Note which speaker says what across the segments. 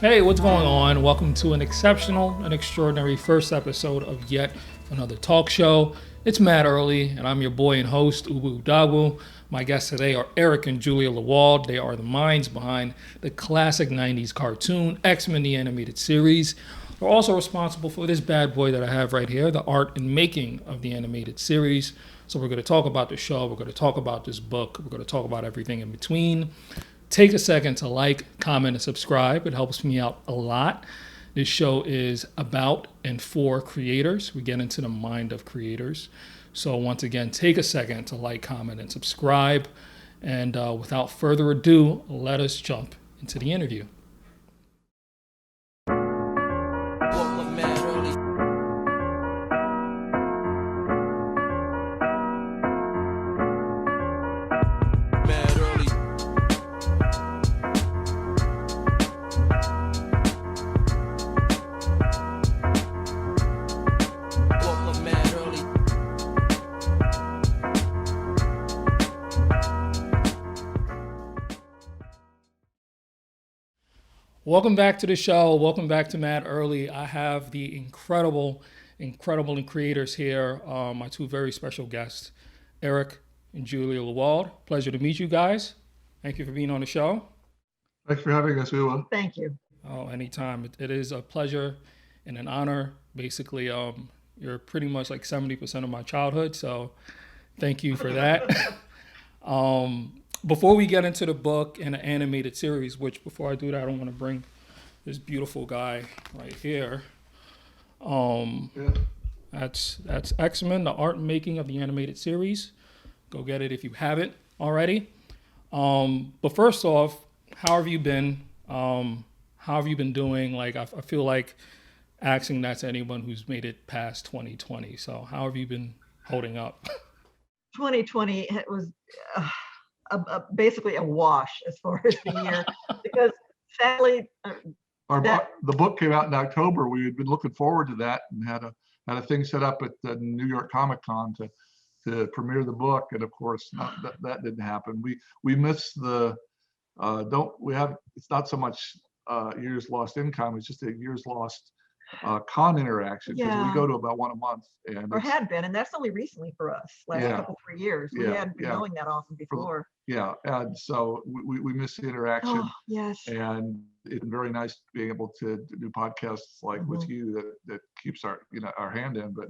Speaker 1: Hey, what's going on? Welcome to an exceptional and extraordinary first episode of yet another talk show. It's Matt Early, and I'm your boy and host, Ubu Dagwu. My guests today are Eric and Julia Lewald. They are the minds behind the classic 90s cartoon, X-Men the Animated Series. They're also responsible for this bad boy that I have right here, the art and making of the animated series. So we're going to talk about the show, we're going to talk about this book, we're going to talk about everything in between. Take a second to like, comment, and subscribe. It helps me out a lot. This show is about and for creators. We get into the mind of creators. So once again, take a second to like, comment, and subscribe. And without further ado, let us jump into the interview. Welcome back to the show. Welcome back to Matt Early. I have the incredible creators here. My two very special guests, Eric and Julia Lewald. Pleasure to meet you guys. Thank you for being on the show.
Speaker 2: Thanks for having us, Uwa.
Speaker 3: Thank you.
Speaker 1: Oh, anytime. It is a pleasure and an honor. Basically, you're pretty much like 70% of my childhood, so thank you for that. Before we get into the book and the animated series, which before I do that, I want to bring this beautiful guy right here. That's X-Men, the art and making of the animated series. Go get it if you haven't already. But first off, how have you been? How have you been doing? Like, I feel like asking that to anyone who's made it past 2020. So how have you been holding up?
Speaker 3: 2020 was basically a wash as far as the year, because sadly,
Speaker 2: the book came out in October. We had been looking forward to that and had a thing set up at the New York Comic Con to premiere the book, and of course that didn't happen. We missed the it's not so much years lost income, it's just a years lost con interaction, because we go to about one a month,
Speaker 3: or had been, and that's only recently for us, last couple 3 years. We hadn't been going that often before.
Speaker 2: And so we miss the interaction.
Speaker 3: Oh, yes.
Speaker 2: And it's very nice being able to do podcasts like with you that keeps our hand in. But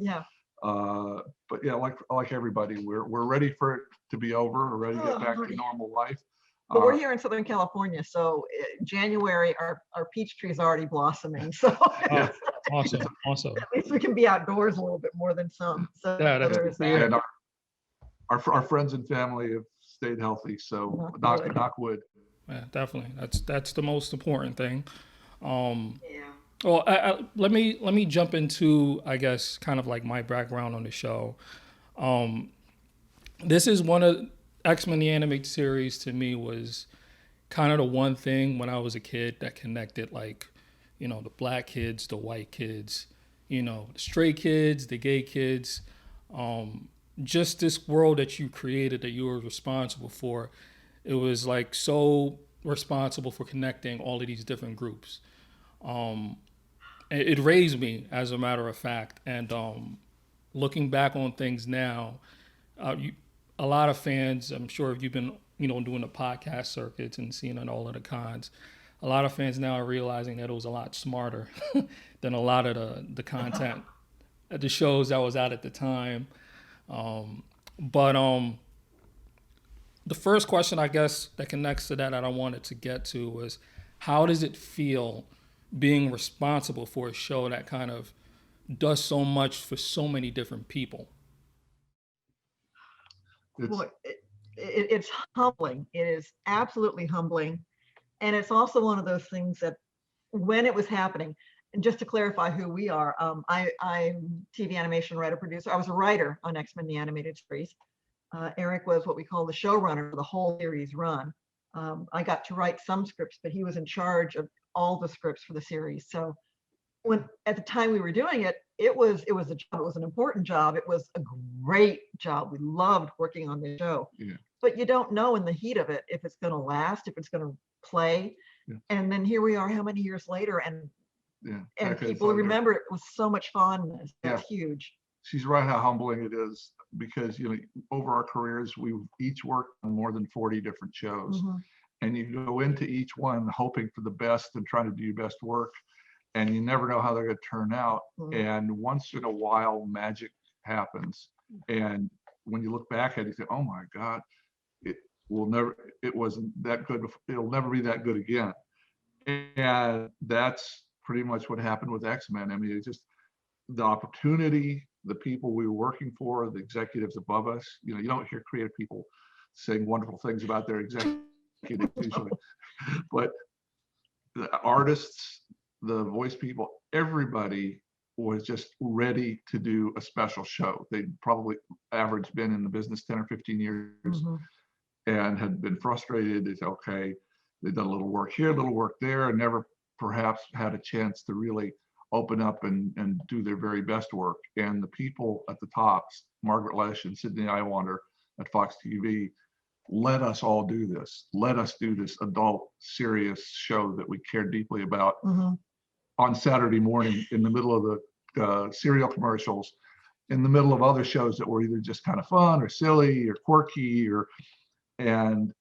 Speaker 2: like everybody, we're ready for it to be over. We're ready to get back to normal life.
Speaker 3: But we're here in Southern California, so January, our peach tree is already blossoming. So
Speaker 1: Awesome.
Speaker 3: At least we can be outdoors a little bit more than some. So
Speaker 2: and our friends and family have stayed healthy. So knock wood.
Speaker 1: Yeah, definitely. That's the most important thing. Well, let me jump into, I guess, kind of like my background on the show. This is one of X-Men the Animated Series, to me, was kind of the one thing when I was a kid that connected, like, the black kids, the white kids, the straight kids, the gay kids, just this world that you created, that you were responsible for. It was like so responsible for connecting all of these different groups. It raised me, as a matter of fact. And looking back on things now, a lot of fans, I'm sure if you've been, doing the podcast circuits and seeing on all of the cons, a lot of fans now are realizing that it was a lot smarter than a lot of the content at the shows that was out at the time. But the first question, I guess, that connects to that I wanted to get to was, how does it feel being responsible for a show that kind of does so much for so many different people?
Speaker 3: It's humbling. It is absolutely humbling. And it's also one of those things that when it was happening, and just to clarify who we are, I'm TV animation writer, producer. I was a writer on X-Men the Animated Series. Eric was what we call the showrunner for the whole series run. I got to write some scripts, but he was in charge of all the scripts for the series. So at the time we were doing it, it was a job. It was an important job. It was a great job. We loved working on the show. But you don't know in the heat of it if it's going to last, if it's going to play.
Speaker 2: Yeah.
Speaker 3: And then here we are, how many years later, and
Speaker 2: Yeah.
Speaker 3: people remember it with so much fondness. That's huge.
Speaker 2: She's right how humbling it is, because over our careers we've each worked on more than 40 different shows, and you go into each one hoping for the best and trying to do your best work, and you never know how they're going to turn out. And once in a while magic happens, and when you look back at it, you say, oh my God, it wasn't that good before, it'll never be that good again. And that's pretty much what happened with X-Men. I mean, it's just the opportunity, the people we were working for, the executives above us. You don't hear creative people saying wonderful things about their executives usually, but the artists, the voice people, everybody was just ready to do a special show. They'd probably average been in the business 10 or 15 years and had been frustrated. It's okay, they've done a little work here, a little work there, and never perhaps had a chance to really open up and do their very best work. And the people at the tops, Margaret Lesh and Sidney Iwander at Fox TV, let us all do this. Let us do this adult, serious show that we care deeply about on Saturday morning in the middle of the cereal commercials, in the middle of other shows that were either just kind of fun or silly or quirky, and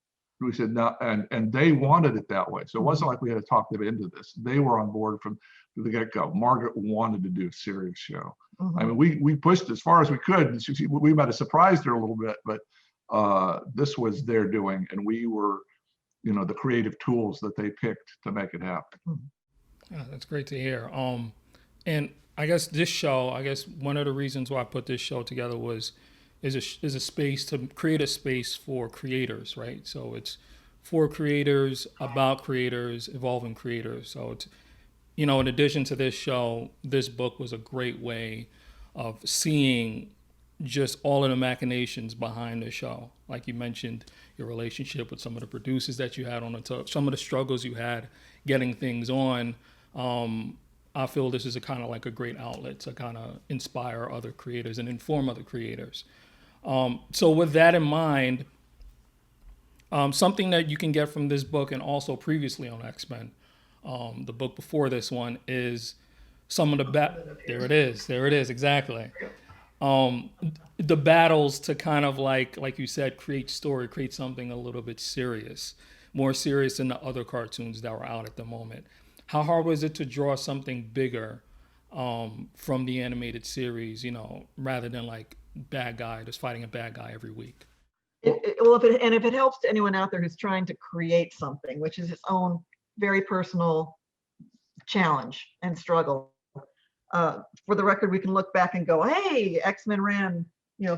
Speaker 2: we said no, and they wanted it that way. So it wasn't like we had to talk them into this. They were on board from the get-go. Margaret wanted to do a serious show. I mean, we pushed as far as we could. We might have surprised her a little bit, but this was their doing, and we were, the creative tools that they picked to make it happen.
Speaker 1: Yeah, that's great to hear. And I guess this show, one of the reasons why I put this show together is a space to create a space for creators, right? So it's for creators, about creators, evolving creators. So it's, in addition to this show, this book was a great way of seeing just all of the machinations behind the show. Like you mentioned, your relationship with some of the producers that you had on some of the struggles you had getting things on. I feel this is a kind of like a great outlet to kind of inspire other creators and inform other creators. So with that in mind, something that you can get from this book and also previously on X-Men, the book before this one, is some of the there it is, exactly. The battles to kind of like you said, create something a little bit serious, more serious than the other cartoons that were out at the moment. How hard was it to draw something bigger from the animated series, rather than like bad guy just fighting a bad guy every week?
Speaker 3: If it helps to anyone out there who's trying to create something, which is its own very personal challenge and struggle. For the record, we can look back and go, hey, X-Men ran,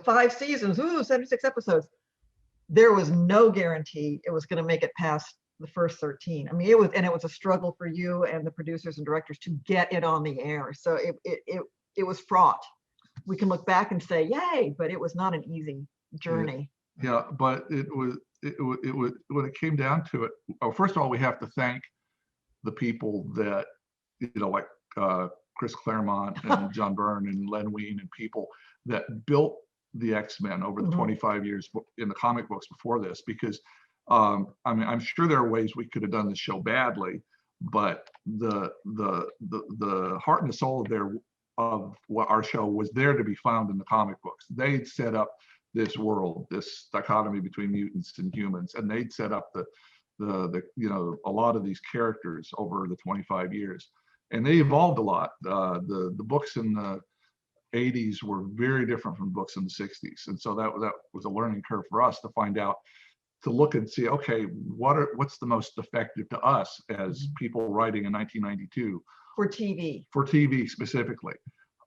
Speaker 3: 5 seasons, 76 episodes. There was no guarantee it was going to make it past the first 13. I mean, it was a struggle for you and the producers and directors to get it on the air. So it was fraught. We can look back and say, yay, but it was not an easy journey.
Speaker 2: Yeah, but it was when it came down to it. Oh, first of all, we have to thank the people that, like Chris Claremont and John Byrne and Len Wein and people that built the X-Men over the 25 years in the comic books before this, because I'm sure there are ways we could have done the show badly, but the heart and the soul of what our show was there to be found in the comic books. They'd set up this world, this dichotomy between mutants and humans, and they'd set up a lot of these characters over the 25 years, and they evolved a lot. The books in the 80s were very different from books in the 60s, and so that was a learning curve for us to find out, to look and see, okay, what's the most effective to us as people writing in 1992
Speaker 3: for TV
Speaker 2: specifically.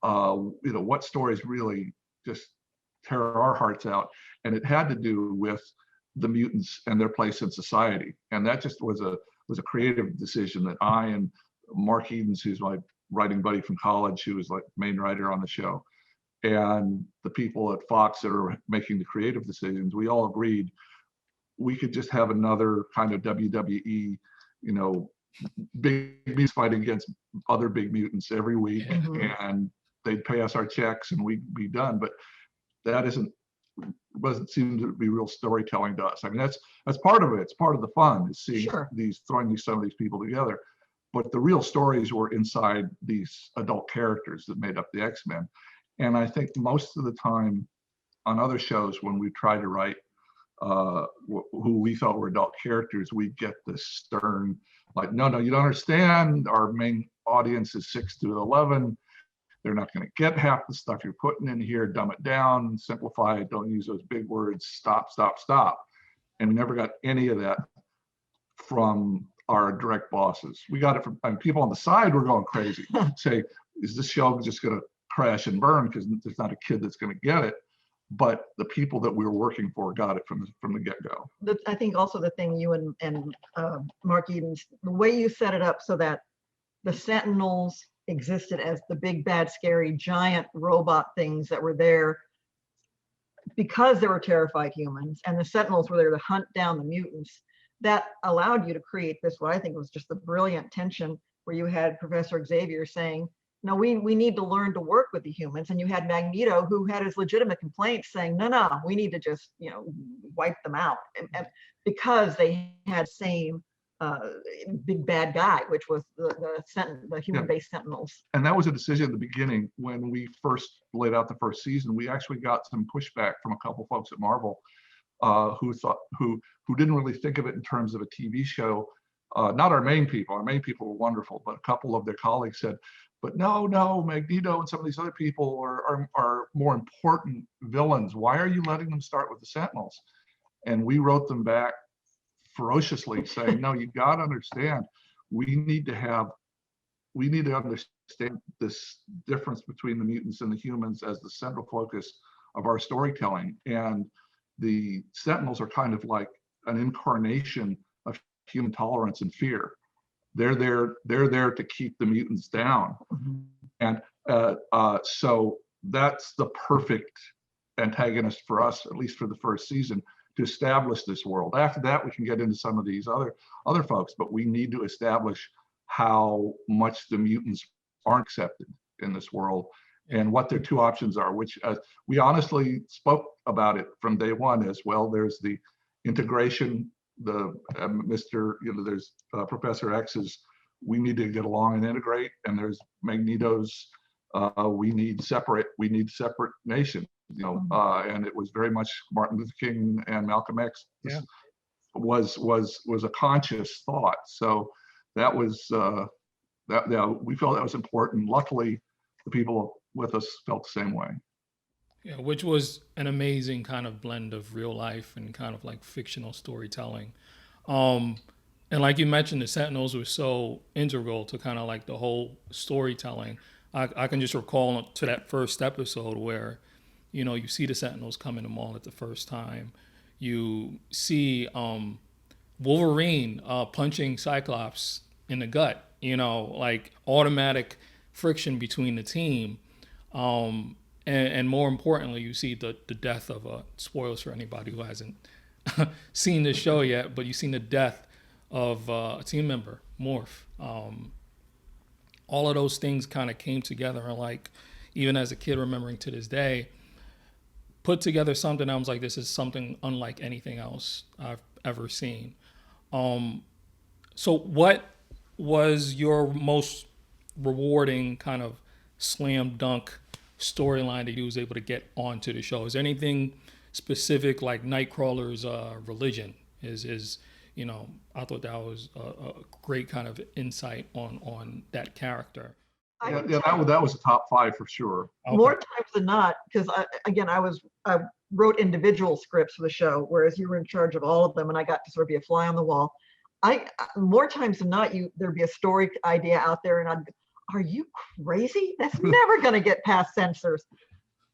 Speaker 2: What stories really just tear our hearts out, and it had to do with the mutants and their place in society, and that just was a creative decision that I and Mark Edens, who's my writing buddy from college, who was like main writer on the show, and the people at Fox that are making the creative decisions, we all agreed we could just have another kind of WWE, big mutants fighting against other big mutants every week, and they'd pay us our checks and we'd be done. But that isn't doesn't seem to be real storytelling to us. I mean, that's part of it. It's part of the fun is seeing
Speaker 3: Sure.
Speaker 2: some of these people together. But the real stories were inside these adult characters that made up the X-Men. And I think most of the time on other shows, when we try to write who we felt were adult characters, we get this stern, like, no, you don't understand. Our main audience is 6 to 11. They're not going to get half the stuff you're putting in here. Dumb it down, simplify it. Don't use those big words. Stop. And we never got any of that from our direct bosses. We got it from people on the side were going crazy. Say, is this show just going to crash and burn because there's not a kid that's going to get it? But the people that we were working for got it from the get-go.
Speaker 3: I think also the thing you and Mark Edens, the way you set it up so that the Sentinels existed as the big, bad, scary, giant robot things that were there because there were terrified humans, and the Sentinels were there to hunt down the mutants. That allowed you to create this, what I think was just the brilliant tension where you had Professor Xavier saying, no, we need to learn to work with the humans. And you had Magneto, who had his legitimate complaints saying, no, we need to just, wipe them out. And because they had same big bad guy, which was the human-based Sentinels.
Speaker 2: And that was a decision at the beginning when we first laid out the first season. We actually got some pushback from a couple folks at Marvel who didn't really think of it in terms of a TV show. Not our main people. Our main people were wonderful, but a couple of their colleagues said, but no, Magneto and some of these other people are more important villains. Why are you letting them start with the Sentinels? And we wrote them back ferociously saying, no, you got to understand, we need to understand this difference between the mutants and the humans as the central focus of our storytelling. And the Sentinels are kind of like an incarnation of human tolerance and fear. They're there to keep the mutants down.
Speaker 3: Mm-hmm.
Speaker 2: And so that's the perfect antagonist for us, at least for the first season, to establish this world. After that, we can get into some of these other folks, but we need to establish how much the mutants aren't accepted in this world and what their two options are, which we honestly spoke about it from day one as well. There's the integration, there's Professor X's, we need to get along and integrate, and there's Magneto's, we need separate nations, and it was very much Martin Luther King and Malcolm X.
Speaker 1: Yeah.
Speaker 2: was a conscious thought. So that was we felt that was important. Luckily, the people with us felt the same way.
Speaker 1: Yeah, which was an amazing kind of blend of real life and kind of like fictional storytelling. And like you mentioned, the Sentinels were so integral to kind of like the whole storytelling. I can just recall to that first episode where, you see the Sentinels come in the mall at the first time. You see Wolverine punching Cyclops in the gut, like automatic friction between the team. And more importantly, you see the death of spoilers for anybody who hasn't seen this show yet, but you've seen the death of a team member, Morph. All of those things kind of came together, and like, even as a kid remembering to this day, put together something I was like, this is something unlike anything else I've ever seen. So what was your most rewarding kind of slam dunk storyline that you was able to get onto the show? Is there anything specific, like Nightcrawler's religion is I thought that was a great kind of insight on that character.
Speaker 2: That was a top 5 for sure.
Speaker 3: Okay. More times than not, because I wrote individual scripts for the show, whereas you were in charge of all of them, and I got to sort of be a fly on the wall. More times than not, there'd be a story idea out there, and I'd go, are you crazy? That's never going to get past censors.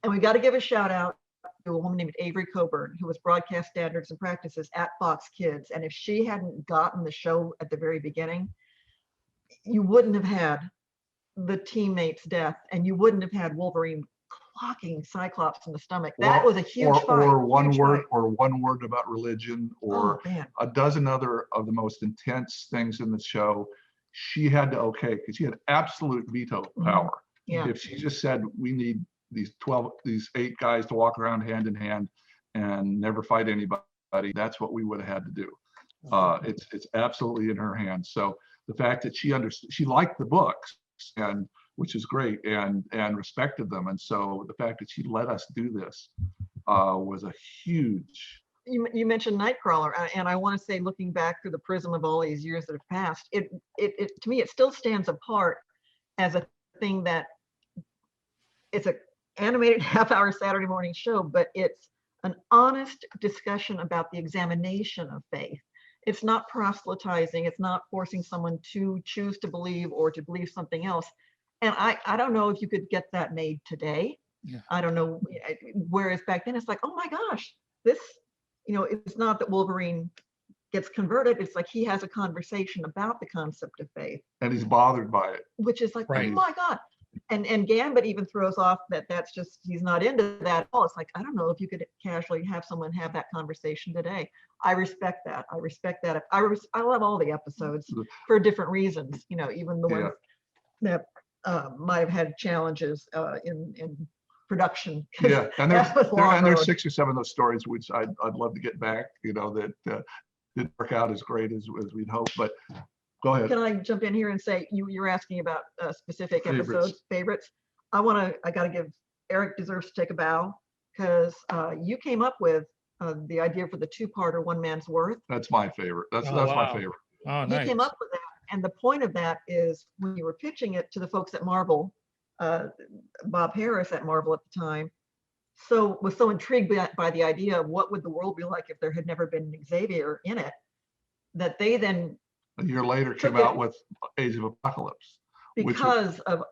Speaker 3: And we got to give a shout out to a woman named Avery Coburn, who was broadcast standards and practices at Fox Kids. And if she hadn't gotten the show at the very beginning, you wouldn't have had the teammate's death, and you wouldn't have had Wolverine clocking Cyclops in the stomach. That was a huge fight.
Speaker 2: Or one word about religion, or a dozen other of the most intense things in the show. She had to because she had absolute veto power.
Speaker 3: Yeah.
Speaker 2: If she just said, we need these 8 guys to walk around hand in hand, and never fight anybody, that's what we would have had to do. It's absolutely in her hands. So the fact that she liked the books, and which is great, and respected them, and so the fact that she let us do this was a huge.
Speaker 3: You mentioned Nightcrawler, and I want to say, looking back through the prism of all these years that have passed, it to me, it still stands apart as a thing that it's an animated half-hour Saturday morning show, but it's an honest discussion about the examination of faith. It's not proselytizing. It's not forcing someone to choose to believe or to believe something else. And I don't know if you could get that made today.
Speaker 1: Yeah.
Speaker 3: I don't know. Whereas back then, it's like, oh my gosh, this, it's not that Wolverine gets converted. It's like he has a conversation about the concept of faith.
Speaker 2: And he's bothered by it.
Speaker 3: Which is like,
Speaker 1: right.
Speaker 3: Oh my God. And Gambit even throws off that's just, he's not into that at all. It's like, I don't know if you could casually have someone have that conversation today. I respect that. I love all the episodes for different reasons, even the ones that might have had challenges in production.
Speaker 2: Yeah, and there's 6 or 7 of those stories which I'd love to get back, that didn't work out as great as we'd hoped, but go ahead.
Speaker 3: Can I jump in here and say, you're asking about specific episodes, favorites? I got to give, Eric deserves to take a bow, because you came up with the idea for the 2-parter One Man's Worth.
Speaker 2: That's my favorite. That's
Speaker 1: wow.
Speaker 2: my favorite.
Speaker 1: Oh, nice.
Speaker 3: He came up with that. And the point of that is, when you were pitching it to the folks at Marvel, Bob Harris at Marvel at the time, was so intrigued by the idea of what would the world be like if there had never been Xavier in it, that they then
Speaker 2: a year later came out with Age of Apocalypse.
Speaker 3: Because of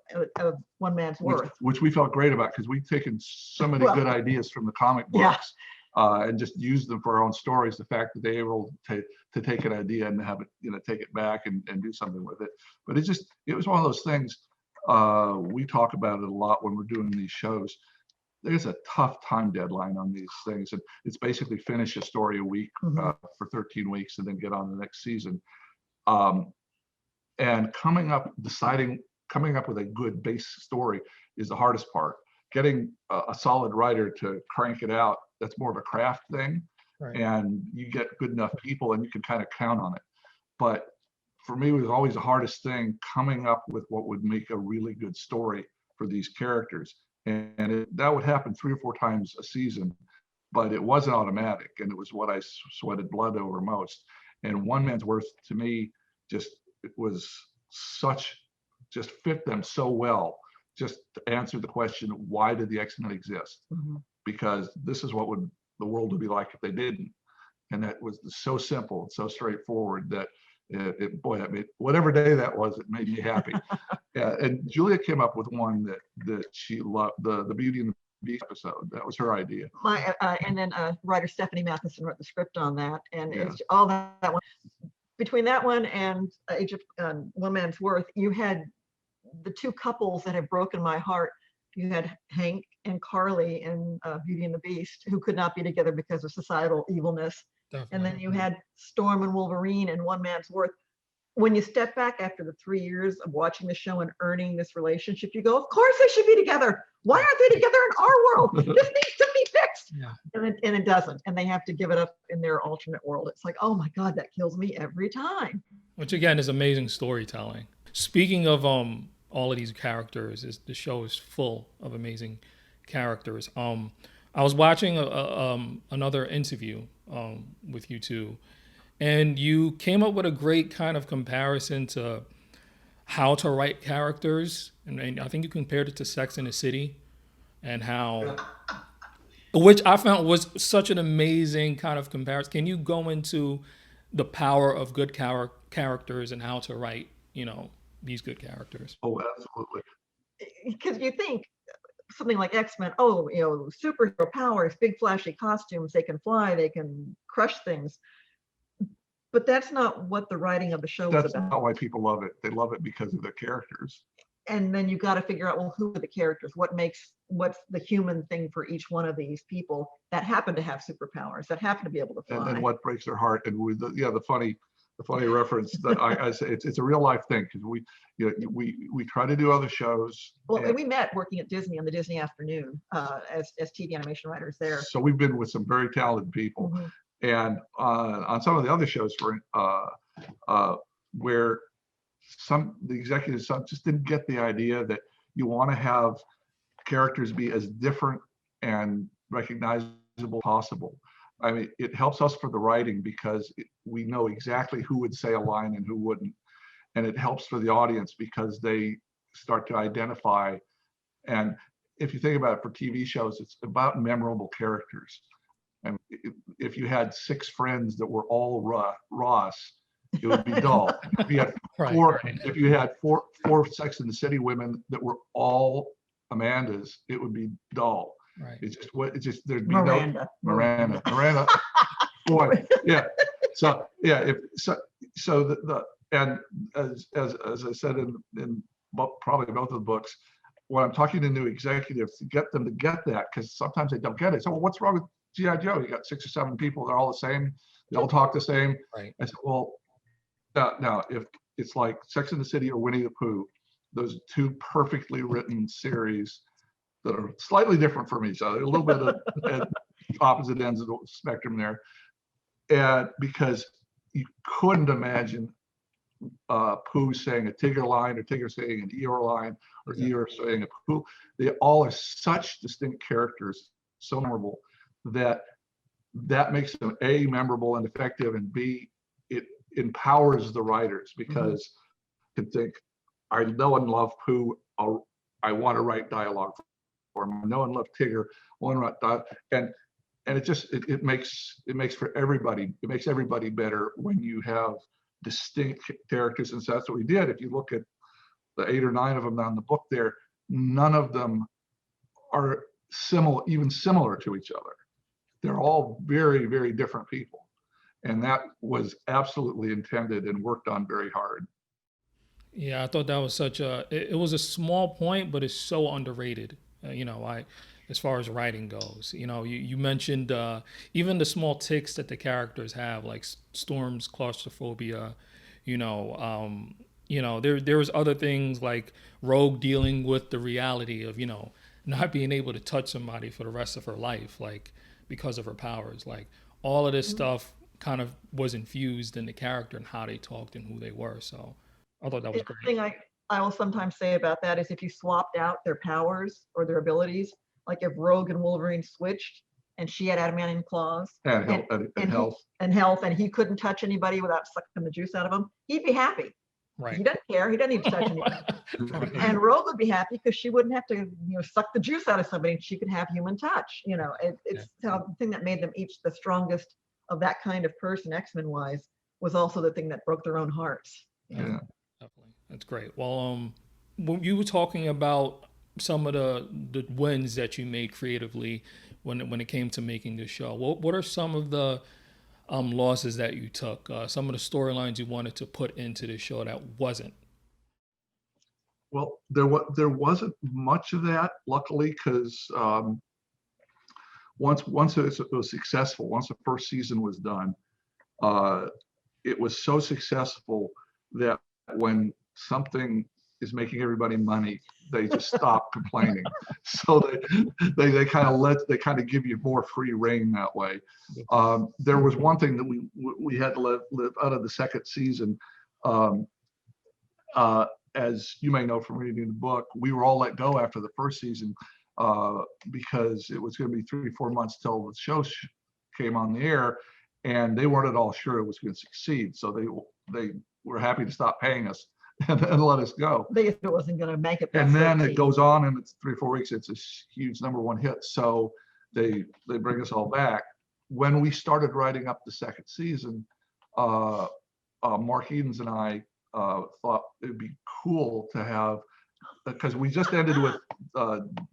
Speaker 3: One Man's Worth.
Speaker 2: Which we felt great about, because we've taken so many good ideas from the comic books and just used them for our own stories. The fact that they were able to take an idea and have it, take it back and do something with it. But it was one of those things, we talk about it a lot when we're doing these shows. There's a tough time deadline on these things. And it's basically finish a story a week for 13 weeks and then get on the next season. And coming up with a good base story is the hardest part. Getting a solid writer to crank it out, that's more of a craft thing. Right. And you get good enough people and you can kind of count on it. But for me, it was always the hardest thing, coming up with what would make a really good story for these characters. And that would happen 3 or 4 times a season, but it wasn't automatic. And it was what I sweated blood over most. And One Man's Worth, to me, just fit them so well, just to answer the question, why did the X-Men exist? Because this is what the world would be like if they didn't. And that was so simple and so straightforward that I mean, whatever day that was, it made me happy. Yeah, and Julia came up with one that she loved, the Beauty and the Beast episode. That was her idea.
Speaker 3: And then writer Stephanie Matheson wrote the script on that, and it's all that one. Between that one and Age of One Man's Worth, you had the 2 couples that have broken my heart. You had Hank and Carly in Beauty and the Beast, who could not be together because of societal evilness. Definitely. And then you had Storm and Wolverine in One Man's Worth. When you step back after the 3 years of watching the show and earning this relationship, you go, of course they should be together. Why aren't they together in our world? This needs to be fixed. Yeah. And it doesn't. And they have to give it up in their alternate world. It's like, oh my God, that kills me every time.
Speaker 1: Which again is amazing storytelling. Speaking of all of these characters, the show is full of amazing characters. I was watching another interview with you two, and you came up with a great kind of comparison to how to write characters, and I think you compared it to Sex and the City, and how, which I found was such an amazing kind of comparison. Can you go into the power of good characters and how to write, these good characters?
Speaker 2: Oh, absolutely.
Speaker 3: Because you think something like X-Men, superhero powers, big flashy costumes, they can fly, they can crush things. But that's not what the writing of the show was about.
Speaker 2: That's not why people love it. They love it because of the characters.
Speaker 3: And then you got to figure out, well, who are the characters? What's the human thing for each one of these people that happen to have superpowers, that happen to be able to fly?
Speaker 2: And what breaks their heart? And the funny reference that I say it's a real life thing, because we try to do other shows.
Speaker 3: Well, and we met working at Disney on the Disney Afternoon as TV animation writers there.
Speaker 2: So we've been with some very talented people.
Speaker 3: Mm-hmm.
Speaker 2: And on some of the other shows, where the executives just didn't get the idea that you want to have characters be as different and recognizable as possible. I mean, it helps us for the writing, because we know exactly who would say a line and who wouldn't. And it helps for the audience because they start to identify. And if you think about it, for TV shows, it's about memorable characters. And if you had 6 friends that were all Ross, it would be dull. If you had if you had four Sex and the City women that were all Amandas, it would be dull.
Speaker 1: Right.
Speaker 2: It's just there'd be
Speaker 3: Miranda.
Speaker 2: no Miranda. Boy, yeah. So yeah, and as I said in probably both of the books, when I'm talking to new executives, to get them to get that, because sometimes they don't get it. So, well, what's wrong with G.I. Joe? You got 6 or 7 people, they're all the same, they all talk the same.
Speaker 1: Right.
Speaker 2: I said, well, now if it's like Sex and the City or Winnie the Pooh, those 2 perfectly written series that are slightly different from each other, a little bit of at opposite ends of the spectrum there, and because you couldn't imagine Pooh saying a Tigger line, or Tigger saying an Eeyore line, or Eeyore saying a Pooh. They all are such distinct characters, so memorable, that makes them A, memorable and effective, and B, it empowers the writers, because you can think, I know and love Pooh, I want to write dialogue for him. I know and love Tigger, I want to write dialogue. And it makes for everybody, it makes everybody better when you have distinct characters. And so that's what we did. If you look at the 8 or 9 of them down the book there, none of them are similar to each other. They're all very, very different people. And that was absolutely intended and worked on very hard.
Speaker 1: Yeah, I thought that was it was a small point, but it's so underrated. As far as writing goes, you mentioned even the small tics that the characters have, like Storm's claustrophobia. There was other things like Rogue dealing with the reality of not being able to touch somebody for the rest of her life, like because of her powers. Like all of this stuff kind of was infused in the character and how they talked and who they were. So I thought that was great.
Speaker 3: The thing I will sometimes say about that is if you swapped out their powers or their abilities, like if Rogue and Wolverine switched and she had adamantium claws
Speaker 2: and health,
Speaker 3: and he couldn't touch anybody without sucking the juice out of him, he'd be happy.
Speaker 1: Right.
Speaker 3: He doesn't care. He doesn't need to touch anybody. And Rogue would be happy because she wouldn't have to suck the juice out of somebody, and she could have human touch. It's the thing that made them each the strongest of that kind of person, X-Men wise, was also the thing that broke their own hearts.
Speaker 2: Yeah.
Speaker 1: Definitely. That's great. Well, when you were talking about some of the wins that you made creatively when it came to making the show, what are some of the losses that you took? Some of the storylines you wanted to put into the show that wasn't?
Speaker 2: Well, there wasn't much of that, luckily, because once it was successful, once the first season was done, it was so successful that when something is making everybody money, they just stop complaining. So they kind of give you more free reign that way. There was one thing that we had to live out of the second season. As you may know from reading the book, we were all let go after the first season because it was going to be 3-4 months till the show came on the air, and they weren't at all sure it was going to succeed. So they were happy to stop paying us and let us go.
Speaker 3: They knew it wasn't going to make it.
Speaker 2: And then it goes on, and it's 3 or 4 weeks. It's a huge #1 hit. So they bring us all back. When we started writing up the second season, Mark Edens and I thought it'd be cool to have, because we just ended with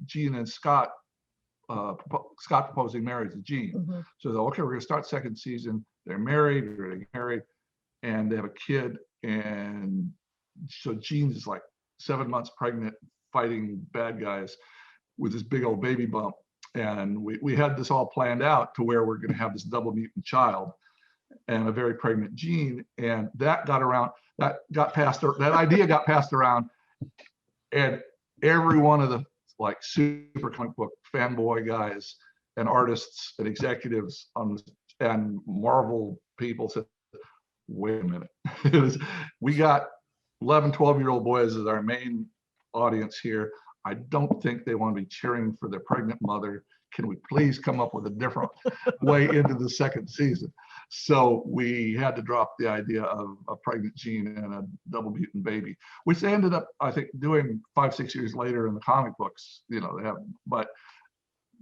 Speaker 2: Jean and Scott proposing marriage to Jean.
Speaker 3: Mm-hmm.
Speaker 2: So okay, we're going to start second season. They're married, and they have a kid, and so Jean is like 7 months pregnant, fighting bad guys with this big old baby bump. And we had this all planned out to where we're going to have this double mutant child. and a very pregnant Jean, and that got around. That idea got passed around, and every one of the like super comic book fanboy guys and artists and executives and Marvel people said, wait a minute. We got 11, 12-year-old boys as our main audience here. I don't think they want to be cheering for their pregnant mother. Can we please come up with a different way into the second season? So we had to drop the idea of a pregnant Jean and a double mutant baby, which they ended up, I think, doing 5, 6 years later in the comic books. They have, but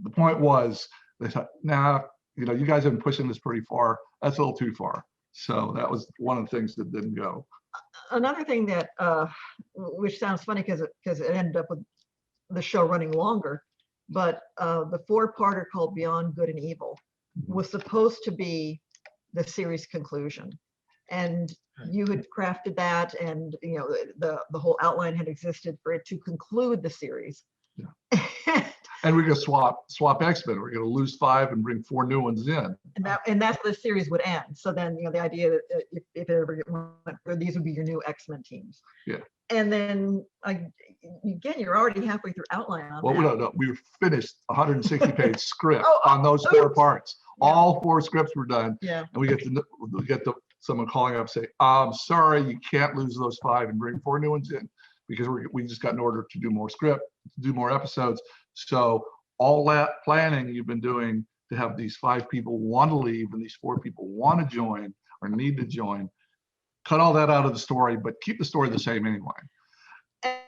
Speaker 2: the point was, they thought, nah, you guys have been pushing this pretty far. That's a little too far. So that was one of the things that didn't go.
Speaker 3: Another thing that, which sounds funny because it ended up with the show running longer, but the 4-parter called Beyond Good and Evil was supposed to be the series conclusion. And you had crafted that, and the whole outline had existed for it to conclude the series.
Speaker 2: Yeah. And we're going to swap X-Men. We're going to lose 5 and bring 4 new ones in.
Speaker 3: And that's where the series would end. So then, the idea that if it ever went, these would be your new X-Men teams.
Speaker 2: Yeah.
Speaker 3: And then again, you're already halfway through outline on
Speaker 2: well,
Speaker 3: that.
Speaker 2: No. We finished 160-page script on those 4 parts. Yeah. All 4 scripts were done.
Speaker 3: Yeah.
Speaker 2: And we get someone calling up and say, I'm sorry, you can't lose those 5 and bring 4 new ones in, because we just got an order to do more script, to do more episodes. So all that planning you've been doing to have these 5 people want to leave and these 4 people want to join or need to join, cut all that out of the story, but keep the story the same anyway.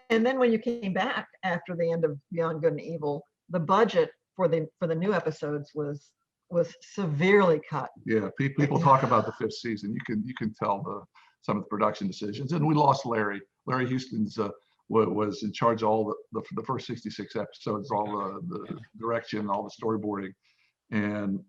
Speaker 3: And then when you came back after the end of Beyond Good and Evil, the budget for the new episodes was severely cut.
Speaker 2: Yeah, people talk about the 5th season. You can tell some of the production decisions, and we lost Larry. Larry Houston's was in charge of all the first 66 episodes, all the direction, all the storyboarding, and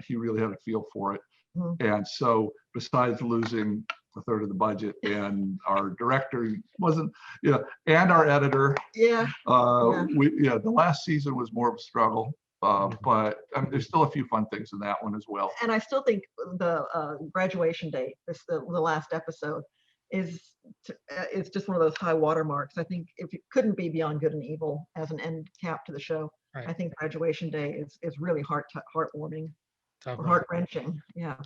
Speaker 2: he really had a feel for it. Mm-hmm. And so besides losing a third of the budget, and our director wasn't, and our editor, the last season was more of a struggle. But there's still a few fun things in that one as well.
Speaker 3: And I still think the graduation date, the last episode, is just one of those high watermarks. I think if it couldn't be Beyond Good and Evil as an end cap to the show, right. I think graduation day is really heartwarming, or heart-wrenching. Yeah.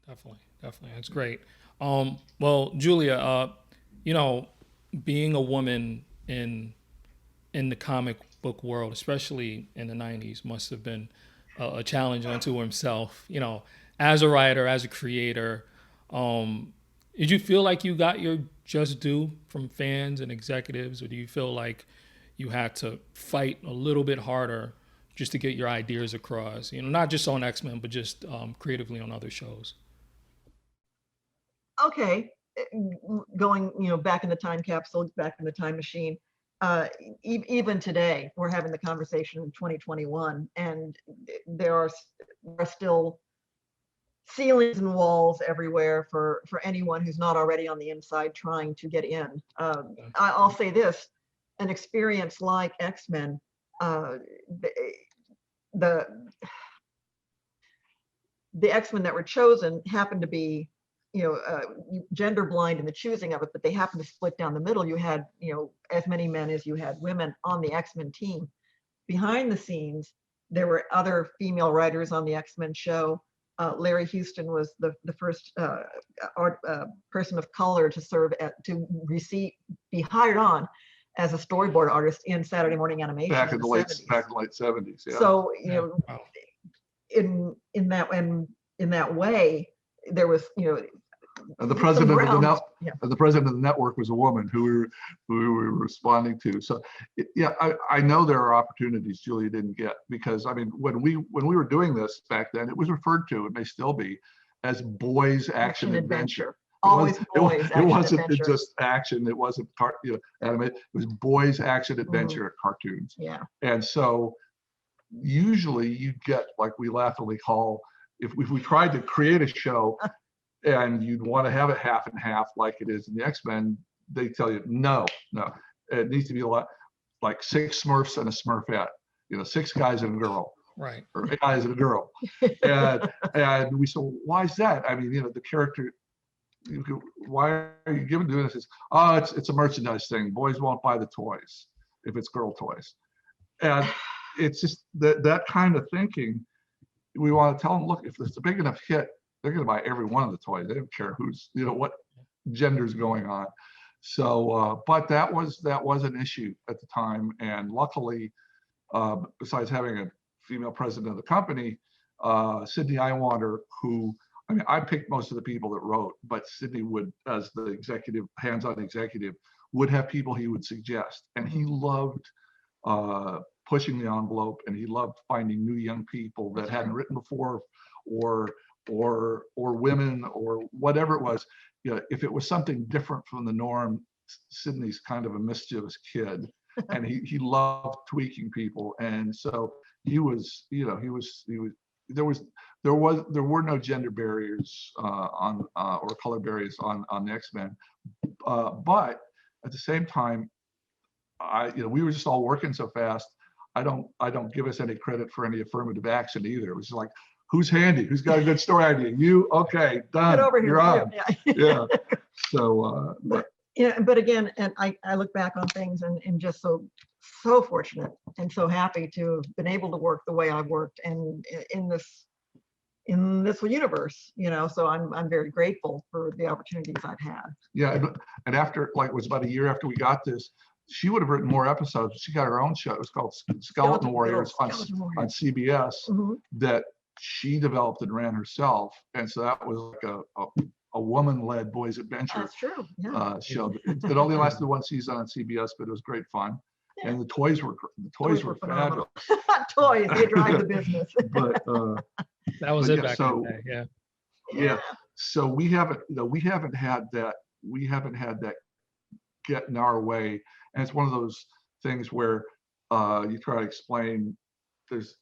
Speaker 1: Definitely. That's great. Well, Julia, being a woman in the comic book world, especially in the 90s, must have been a challenge unto himself. As a writer, as a creator, did you feel like you got your just due from fans and executives, or do you feel like you had to fight a little bit harder just to get your ideas across? Not just on X-Men, but just creatively on other shows.
Speaker 3: Okay, going back in the time capsule, back in the time machine. Even today, we're having the conversation in 2021, and there are still ceilings and walls everywhere for anyone who's not already on the inside trying to get in. I'll say this: an experience like X-Men, the X-Men that were chosen happened to be gender blind in the choosing of it, but they happened to split down the middle. You had, as many men as you had women on the X-Men team. Behind the scenes, there were other female writers on the X-Men show. Larry Houston was the first person of color to be hired on as a storyboard artist in Saturday morning animation.
Speaker 2: Back in the late 70s. Yeah.
Speaker 3: So in that way, there was
Speaker 2: and the president of the network was a woman who we were responding to. So I know there are opportunities Julia didn't get, because when we were doing this back then, it was referred to, it may still be, as boys action adventure.
Speaker 3: Always boys.
Speaker 2: It wasn't just action. It wasn't anime. It was boys action adventure cartoons.
Speaker 3: Yeah. And
Speaker 2: so usually you get, like we laughingly call, if we tried to create a show and you'd want to have it half and half like it is in the X-Men, they tell you, no, it needs to be a lot like 6 Smurfs and a Smurfette, 6 guys and a girl,
Speaker 1: Right.
Speaker 2: or a guy is a girl. And we said, well, why is that? I mean, the character, why are you doing this? It's a merchandise thing. Boys won't buy the toys if it's girl toys. And it's just that kind of thinking. We want to tell them, look, if it's a big enough hit, they're going to buy every one of the toys. They don't care who's, what gender's going on. So, but that was an issue at the time. And luckily, besides having a female president of the company, Sydney Iwander, who, I mean, I picked most of the people that wrote, but Sydney would, as the executive, hands-on executive, would have people he would suggest. And he loved pushing the envelope, and he loved finding new young people that hadn't written before, or women, or whatever it was. If it was something different from the norm, Sydney's kind of a mischievous kid, and he loved tweaking people. And so there were no gender barriers or color barriers on the X-Men, but at the same time, we were just all working so fast. I don't give us any credit for any affirmative action either. It was like, who's handy? Who's got a good story idea? You? Okay, done.
Speaker 3: Get over here.
Speaker 2: You're on.
Speaker 3: Yeah.
Speaker 2: Yeah. So,
Speaker 3: but again, and I look back on things and just so fortunate and so happy to have been able to work the way I've worked and in this universe, so I'm very grateful for the opportunities I've had.
Speaker 2: Yeah. And after, it was about a year after we got this, she would have written more episodes. She got her own show. It was called Skeleton Warriors on CBS that she developed and ran herself. And so that was like a woman-led boys adventure.
Speaker 3: That's true. Yeah.
Speaker 2: Show. It only lasted one season on CBS, but it was great fun. Yeah. And the toys were fabulous.
Speaker 3: Toys, they drive the business.
Speaker 2: But
Speaker 1: that was it back in the day. Yeah.
Speaker 2: Yeah. So we haven't had that get in our way. And it's one of those things where you try to explain there's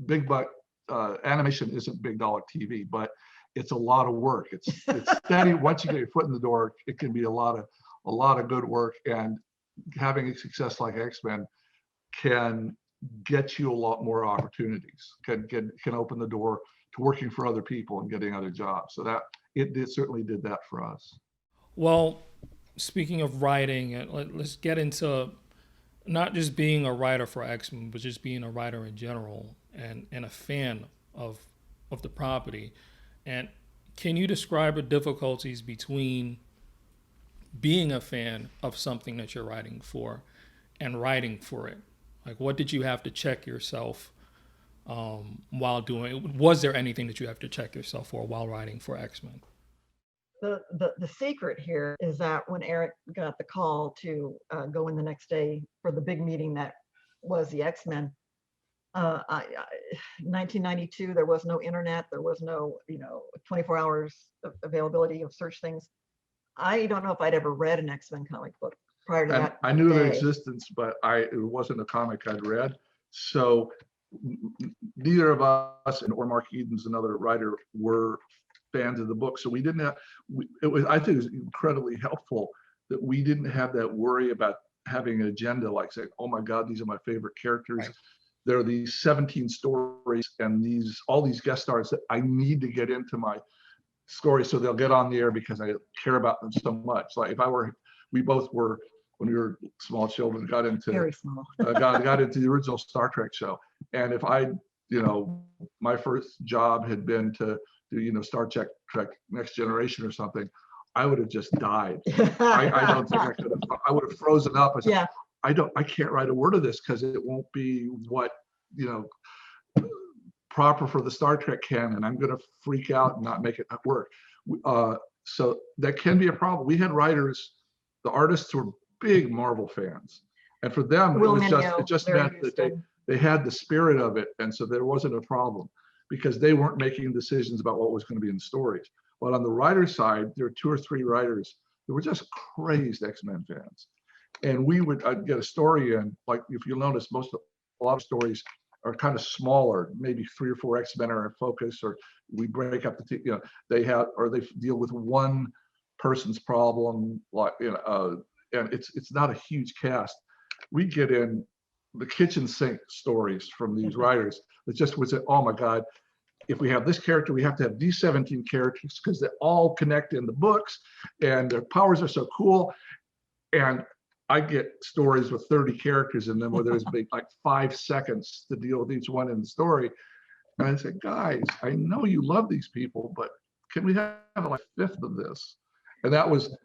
Speaker 2: big buck animation isn't big dollar TV, but it's a lot of work. It's steady. Once you get your foot in the door, it can be a lot of good work, and having a success like X-Men can get you a lot more opportunities, can open the door to working for other people and getting other jobs. So that it certainly did that for us.
Speaker 1: Well, speaking of writing, let's get into not just being a writer for X-Men, but just being a writer in general and a fan of the property. And can you describe the difficulties between being a fan of something that you're writing for and writing for it? Like, what did you have to check yourself while doing it? Was there anything that you have to check yourself for while writing for X-Men?
Speaker 3: The secret here is that when Eric got the call to go in the next day for the big meeting that was the X-Men, 1992, there was no internet, there was no 24 hours of availability of search things. I don't know if I'd ever read an X-Men comic book prior to that.
Speaker 2: I knew their existence, but it wasn't a comic I'd read. So neither of us, or Mark Eden's another writer, were fans of the book. So we didn't have, I think it was incredibly helpful that we didn't have that worry about having an agenda, like saying, oh my God, these are my favorite characters. Right. There are these 17 stories and all these guest stars that I need to get into my story so they'll get on the air because I care about them so much. Like we both were, when we were small children, got into
Speaker 3: very small.
Speaker 2: got into the original Star Trek show. And if my first job had been to do, Star Trek Next Generation or something, I would have just died. I don't think I could have. I would have frozen up. I said, yeah. I can't write a word of this because it won't be what, proper for the Star Trek canon. I'm going to freak out and not make it work. So that can be a problem. We had writers, the artists were big Marvel fans. And for them, it just meant that they had the spirit of it. And so there wasn't a problem because they weren't making decisions about what was going to be in the stories. But on the writer side, there were 2 or 3 writers that were just crazed X-Men fans. And I'd get a story in, like if you'll notice, a lot of stories are kind of smaller, maybe 3 or 4 X-Men are in focus, or we break up they deal with one person's problem, and it's not a huge cast. We get in the kitchen sink stories from these writers that just was, oh my God, if we have this character, we have to have these 17 characters because they all connect in the books and their powers are so cool. And I get stories with 30 characters in them where there's like 5 seconds to deal with each one in the story. And I said, guys, I know you love these people, but can we have like a fifth of this? And that was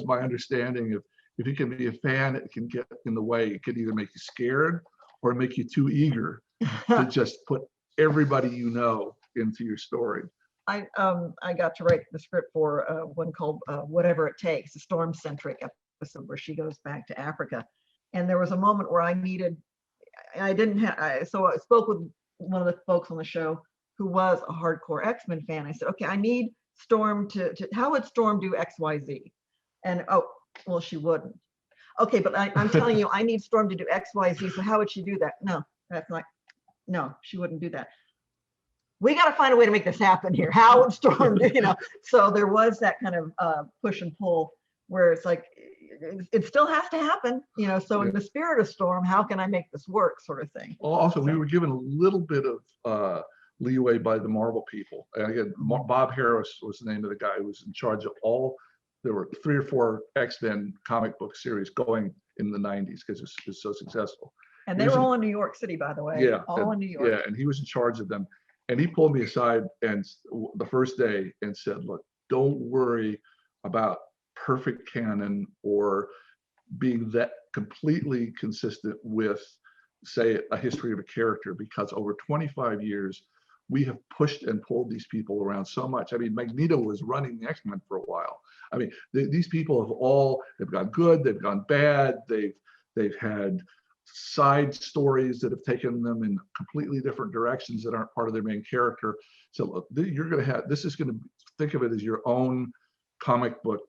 Speaker 2: my understanding of, if you can be a fan, it can get in the way. It could either make you scared or make you too eager to just put everybody you know into your story.
Speaker 3: I got to write the script for one called Whatever It Takes, a storm-centric episode where she goes back to Africa. And there was a moment where I spoke with one of the folks on the show who was a hardcore X-Men fan. I said, okay, I need Storm to how would Storm do XYZ? And oh, well, she wouldn't. Okay, but I'm telling you, I need Storm to do XYZ. So how would she do that? No, no, she wouldn't do that. We got to find a way to make this happen here. How would Storm do, So there was that kind of push and pull where it's like, it still has to happen, so in the spirit of Storm, how can I make this work, sort of thing.
Speaker 2: Also, we were given a little bit of leeway by the Marvel people. And again, Bob Harris was the name of the guy who was in charge of all. There were 3 or 4 X-Men comic book series going in the 90s because it was so successful.
Speaker 3: And they were all in New York City, by the way.
Speaker 2: Yeah.
Speaker 3: All in New York.
Speaker 2: Yeah, and he was in charge of them. And he pulled me aside and the first day and said, look, don't worry about perfect canon or being that completely consistent with, say, a history of a character, because over 25 years, we have pushed and pulled these people around so much. I mean, Magneto was running the X-Men for a while. I mean, these people they've gone good, they've gone bad, they've had side stories that have taken them in completely different directions that aren't part of their main character. So look, you're going to have, this is going to, think of it as your own comic book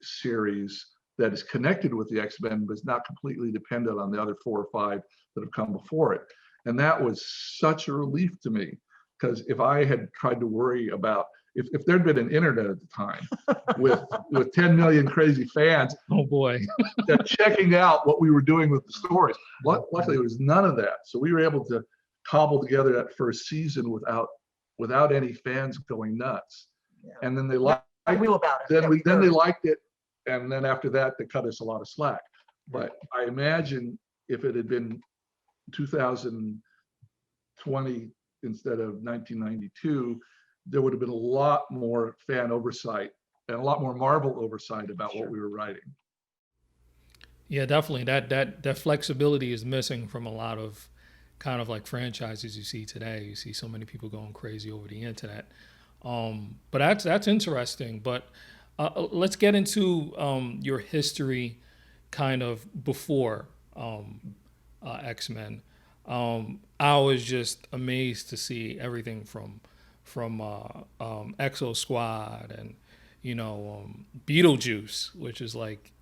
Speaker 2: series that is connected with the X-Men, but is not completely dependent on the other 4 or 5 that have come before it. And that was such a relief to me, because if I had tried to worry about, if there'd been an internet at the time with 10 million crazy fans,
Speaker 1: oh boy,
Speaker 2: that checking out what we were doing with the stories. Luckily, there was none of that. So we were able to cobble together that first season without any fans going nuts.
Speaker 3: Yeah.
Speaker 2: And then they liked it. Then they liked it. And then after that, they cut us a lot of slack. But I imagine if it had been 2020 instead of 1992, there would have been a lot more fan oversight and a lot more Marvel oversight about what we were writing.
Speaker 1: Yeah, definitely. That flexibility is missing from a lot of kind of like franchises you see today. You see so many people going crazy over the internet. But that's interesting. But let's get into your history kind of before X-Men. I was just amazed to see everything from Exo Squad and Beetlejuice, which is like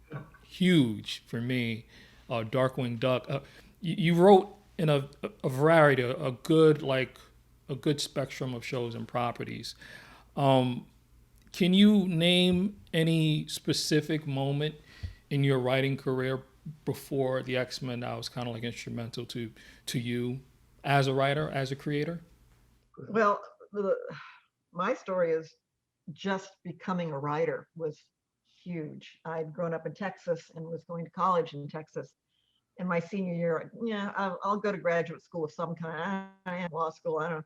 Speaker 1: huge for me. Darkwing Duck. You wrote in a variety, a good spectrum of shows and properties. Can you name any specific moment in your writing career before the X-Men that was kind of like instrumental to you as a writer, as a creator?
Speaker 3: Well, my story is just becoming a writer was huge. I'd grown up in Texas and was going to college in Texas. In my senior year, I'll go to graduate school of some kind. I am law school, I don't know.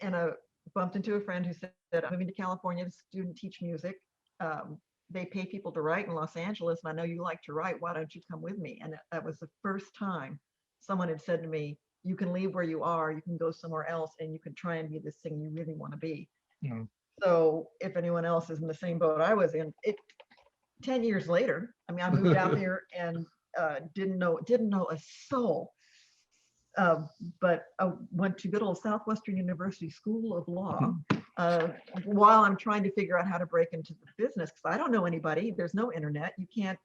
Speaker 3: And I bumped into a friend who said, I'm moving to California to teach music. They pay people to write in Los Angeles, and I know you like to write. Why don't you come with me? And that was the first time someone had said to me, you can leave where you are, you can go somewhere else, and you can try and be this thing you really want to be.
Speaker 1: Mm.
Speaker 3: So if anyone else is in the same boat I was in, 10 years later, I mean, I moved out here and didn't know a soul. But I went to good old Southwestern University School of Law while I'm trying to figure out how to break into the business, because I don't know anybody. There's no internet. You can't.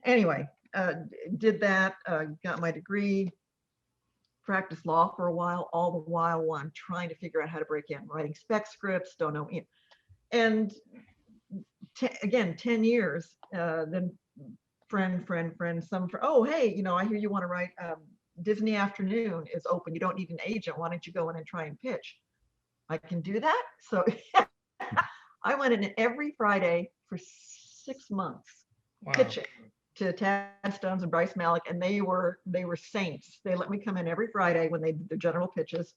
Speaker 3: Anyway, did that, got my degree, practiced law for a while, all the while I'm trying to figure out how to break in, writing spec scripts, don't know. And again, 10 years, then oh, hey, I hear you want to write, Disney Afternoon is open. You don't need an agent. Why don't you go in and try and pitch? I can do that. So I went in every Friday for 6 months pitching to Tad Stones and Bryce Malik, and they were saints. They let me come in every Friday when they did their general pitches.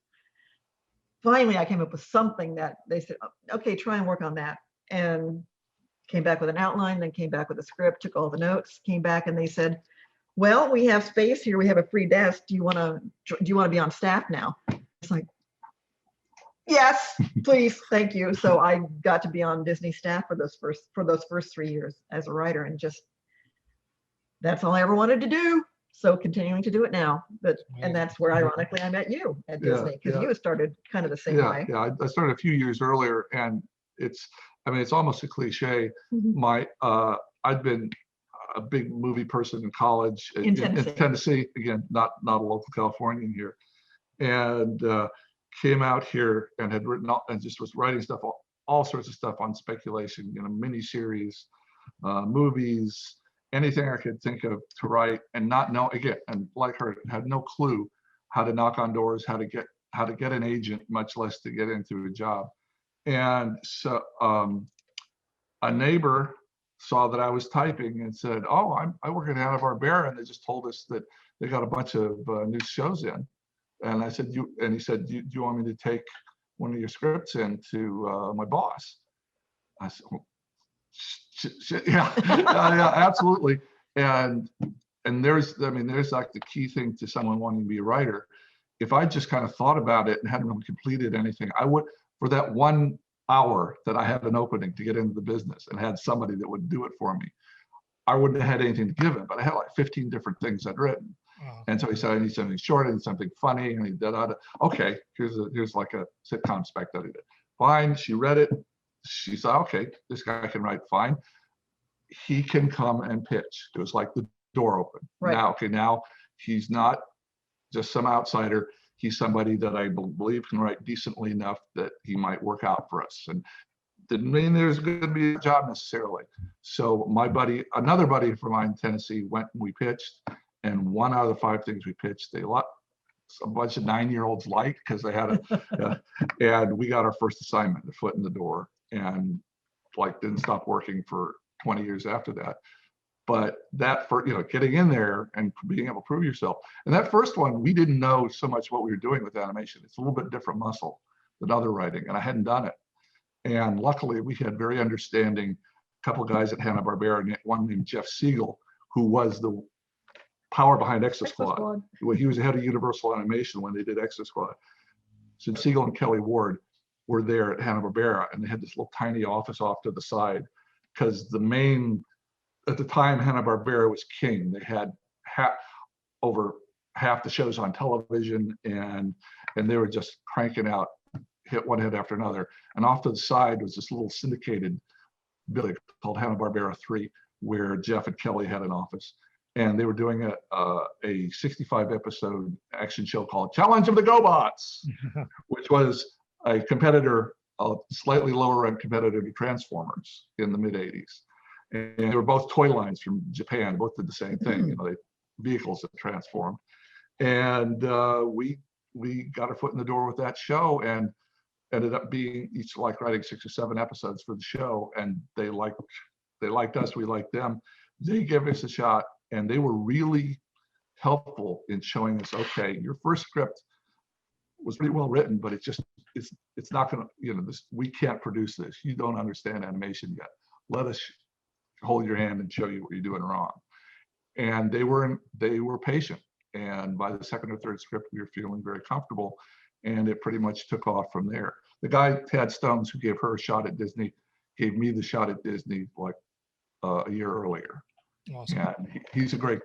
Speaker 3: Finally, I came up with something that they said, okay, try and work on that. And came back with an outline, then came back with a script, took all the notes, came back, and they said, well, we have space here. We have a free desk. Do you want to be on staff now? It's like, yes, please, thank you. So I got to be on Disney staff for those first 3 years as a writer, and just that's all I ever wanted to do. So continuing to do it now, and that's where ironically I met you at Disney, because you started kind of the same way.
Speaker 2: Yeah, I started a few years earlier, and it's almost a cliche. I'd been a big movie person in college in Tennessee. Again, not a local Californian here, and came out here and had written and just was writing stuff, all sorts of stuff on speculation, miniseries, movies, anything I could think of to write, and not know, again, and like her, had no clue how to knock on doors, how to get an agent, much less to get into a job. And so a neighbor saw that I was typing and said, oh, I work at Hanna-Barbera, and they just told us that they got a bunch of new shows in. And I said, he said, do you want me to take one of your scripts in to my boss? I said, well, yeah, yeah, absolutely. And there's like the key thing to someone wanting to be a writer. If I just kind of thought about it and hadn't really completed anything, I would, for that 1 hour that I had an opening to get into the business and had somebody that would do it for me, I wouldn't have had anything to give him, but I had like 15 different things I'd written. Oh. And so he said, I need something short, I need something funny, and he did, okay, here's like a sitcom spec that he did. Fine, she read it. She said, okay, this guy can write fine. He can come and pitch. It was like the door open. Right. Now he's not just some outsider. He's somebody that I believe can write decently enough that he might work out for us. And didn't mean there's going to be a job necessarily. So my buddy, another buddy from mine in Tennessee, went and we pitched. And 1 out of the 5 things we pitched, a bunch of 9-year-olds liked, because they had and we got our first assignment, a foot in the door, and didn't stop working for 20 years after that. But that, for getting in there and being able to prove yourself, and that first one, we didn't know so much what we were doing with animation. It's a little bit different muscle than other writing, and I hadn't done it. And luckily, we had very understanding couple guys at Hanna-Barbera, one named Jeff Siegel, who was the power behind Exo Squad. He was the head of Universal Animation when they did Exo Squad. So Siegel and Kelly Ward were there at Hanna-Barbera, and they had this little tiny office off to the side, because at the time, Hanna-Barbera was king. They had over half the shows on television, and they were just cranking out one hit after another. And off to the side was this little syndicated building called Hanna-Barbera 3, where Jeff and Kelly had an office. And they were doing a 65 episode action show called Challenge of the GoBots, which was a competitor, a slightly lower end competitor to Transformers in the mid 80s. And they were both toy lines from Japan, both did the same thing, vehicles that transformed. And we got our foot in the door with that show, and ended up being each writing 6 or 7 episodes for the show. And they liked us, we liked them. They gave us a shot. And they were really helpful in showing us, okay, your first script was pretty well written, but it's not going to, we can't produce this. You don't understand animation yet. Let us hold your hand and show you what you're doing wrong. And they were patient. And by the second or third script, we were feeling very comfortable, and it pretty much took off from there. The guy, Tad Stones, who gave her a shot at Disney, gave me the shot at Disney a year earlier. Awesome. And he's a great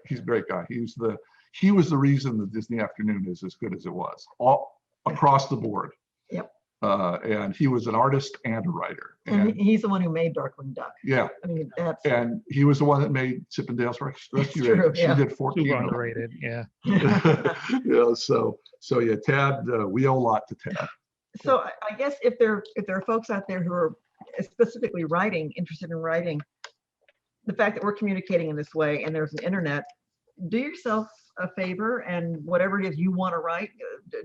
Speaker 2: guy. He was the reason the Disney Afternoon is as good as it was, all across the board. Yep. And he was an artist and a writer.
Speaker 3: And he's the one who made Darkwing Duck.
Speaker 2: Yeah.
Speaker 3: I mean,
Speaker 2: and he was the one that made Chip and Dale's Rescue Rangers. She did 14.
Speaker 1: Super underrated. Yeah.
Speaker 2: Yeah. So yeah, Tad. We owe a lot to Tad.
Speaker 3: So I guess if there are folks out there who are specifically interested in writing, the fact that we're communicating in this way and there's an internet, do yourself a favor, and whatever it is you want to write,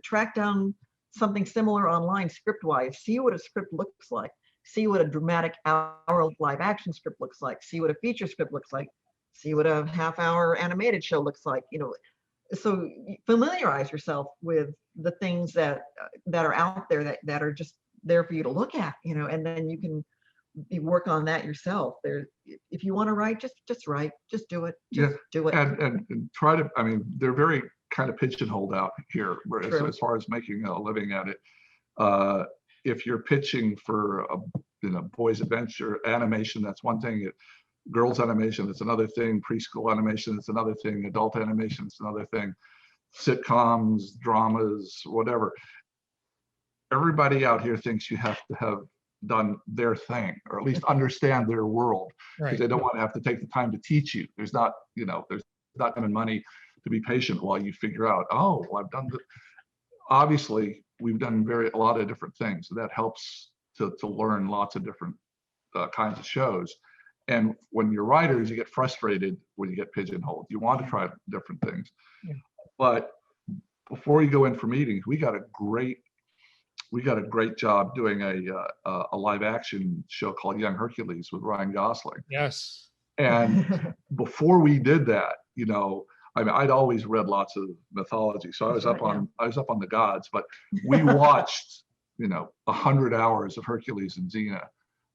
Speaker 3: track down something similar online script wise. See what a script looks like. See what a dramatic hour live action script looks like. See what a feature script looks like. See what a half-hour animated show looks like. So familiarize yourself with the things that are out there that are just there for you to look at. And then you can work on that yourself. If you want to write, just write. Just do it. Just do it.
Speaker 2: And try to. I mean, they're very kind of pigeonholed out here, as far as making a living at it. If you're pitching for a boys adventure animation, that's one thing. Girls animation, that's another thing. Preschool animation, that's another thing. Adult animation, it's another thing. Sitcoms, dramas, whatever. Everybody out here thinks you have to have done their thing, or at least understand their world, because they don't want to have to take the time to teach you. There's not enough money to be patient while you figure out, oh, well, I've done obviously we've done a lot of different things. So that helps to learn lots of different kinds of shows. And when you're writers, you get frustrated when you get pigeonholed. You want to try different things. Yeah. But before you go in for meetings, we got a great job doing a live action show called Young Hercules with Ryan Gosling.
Speaker 1: Yes.
Speaker 2: And before we did that, I mean, I'd always read lots of mythology, so I was up on the gods. But we watched 100 hours of Hercules and Xena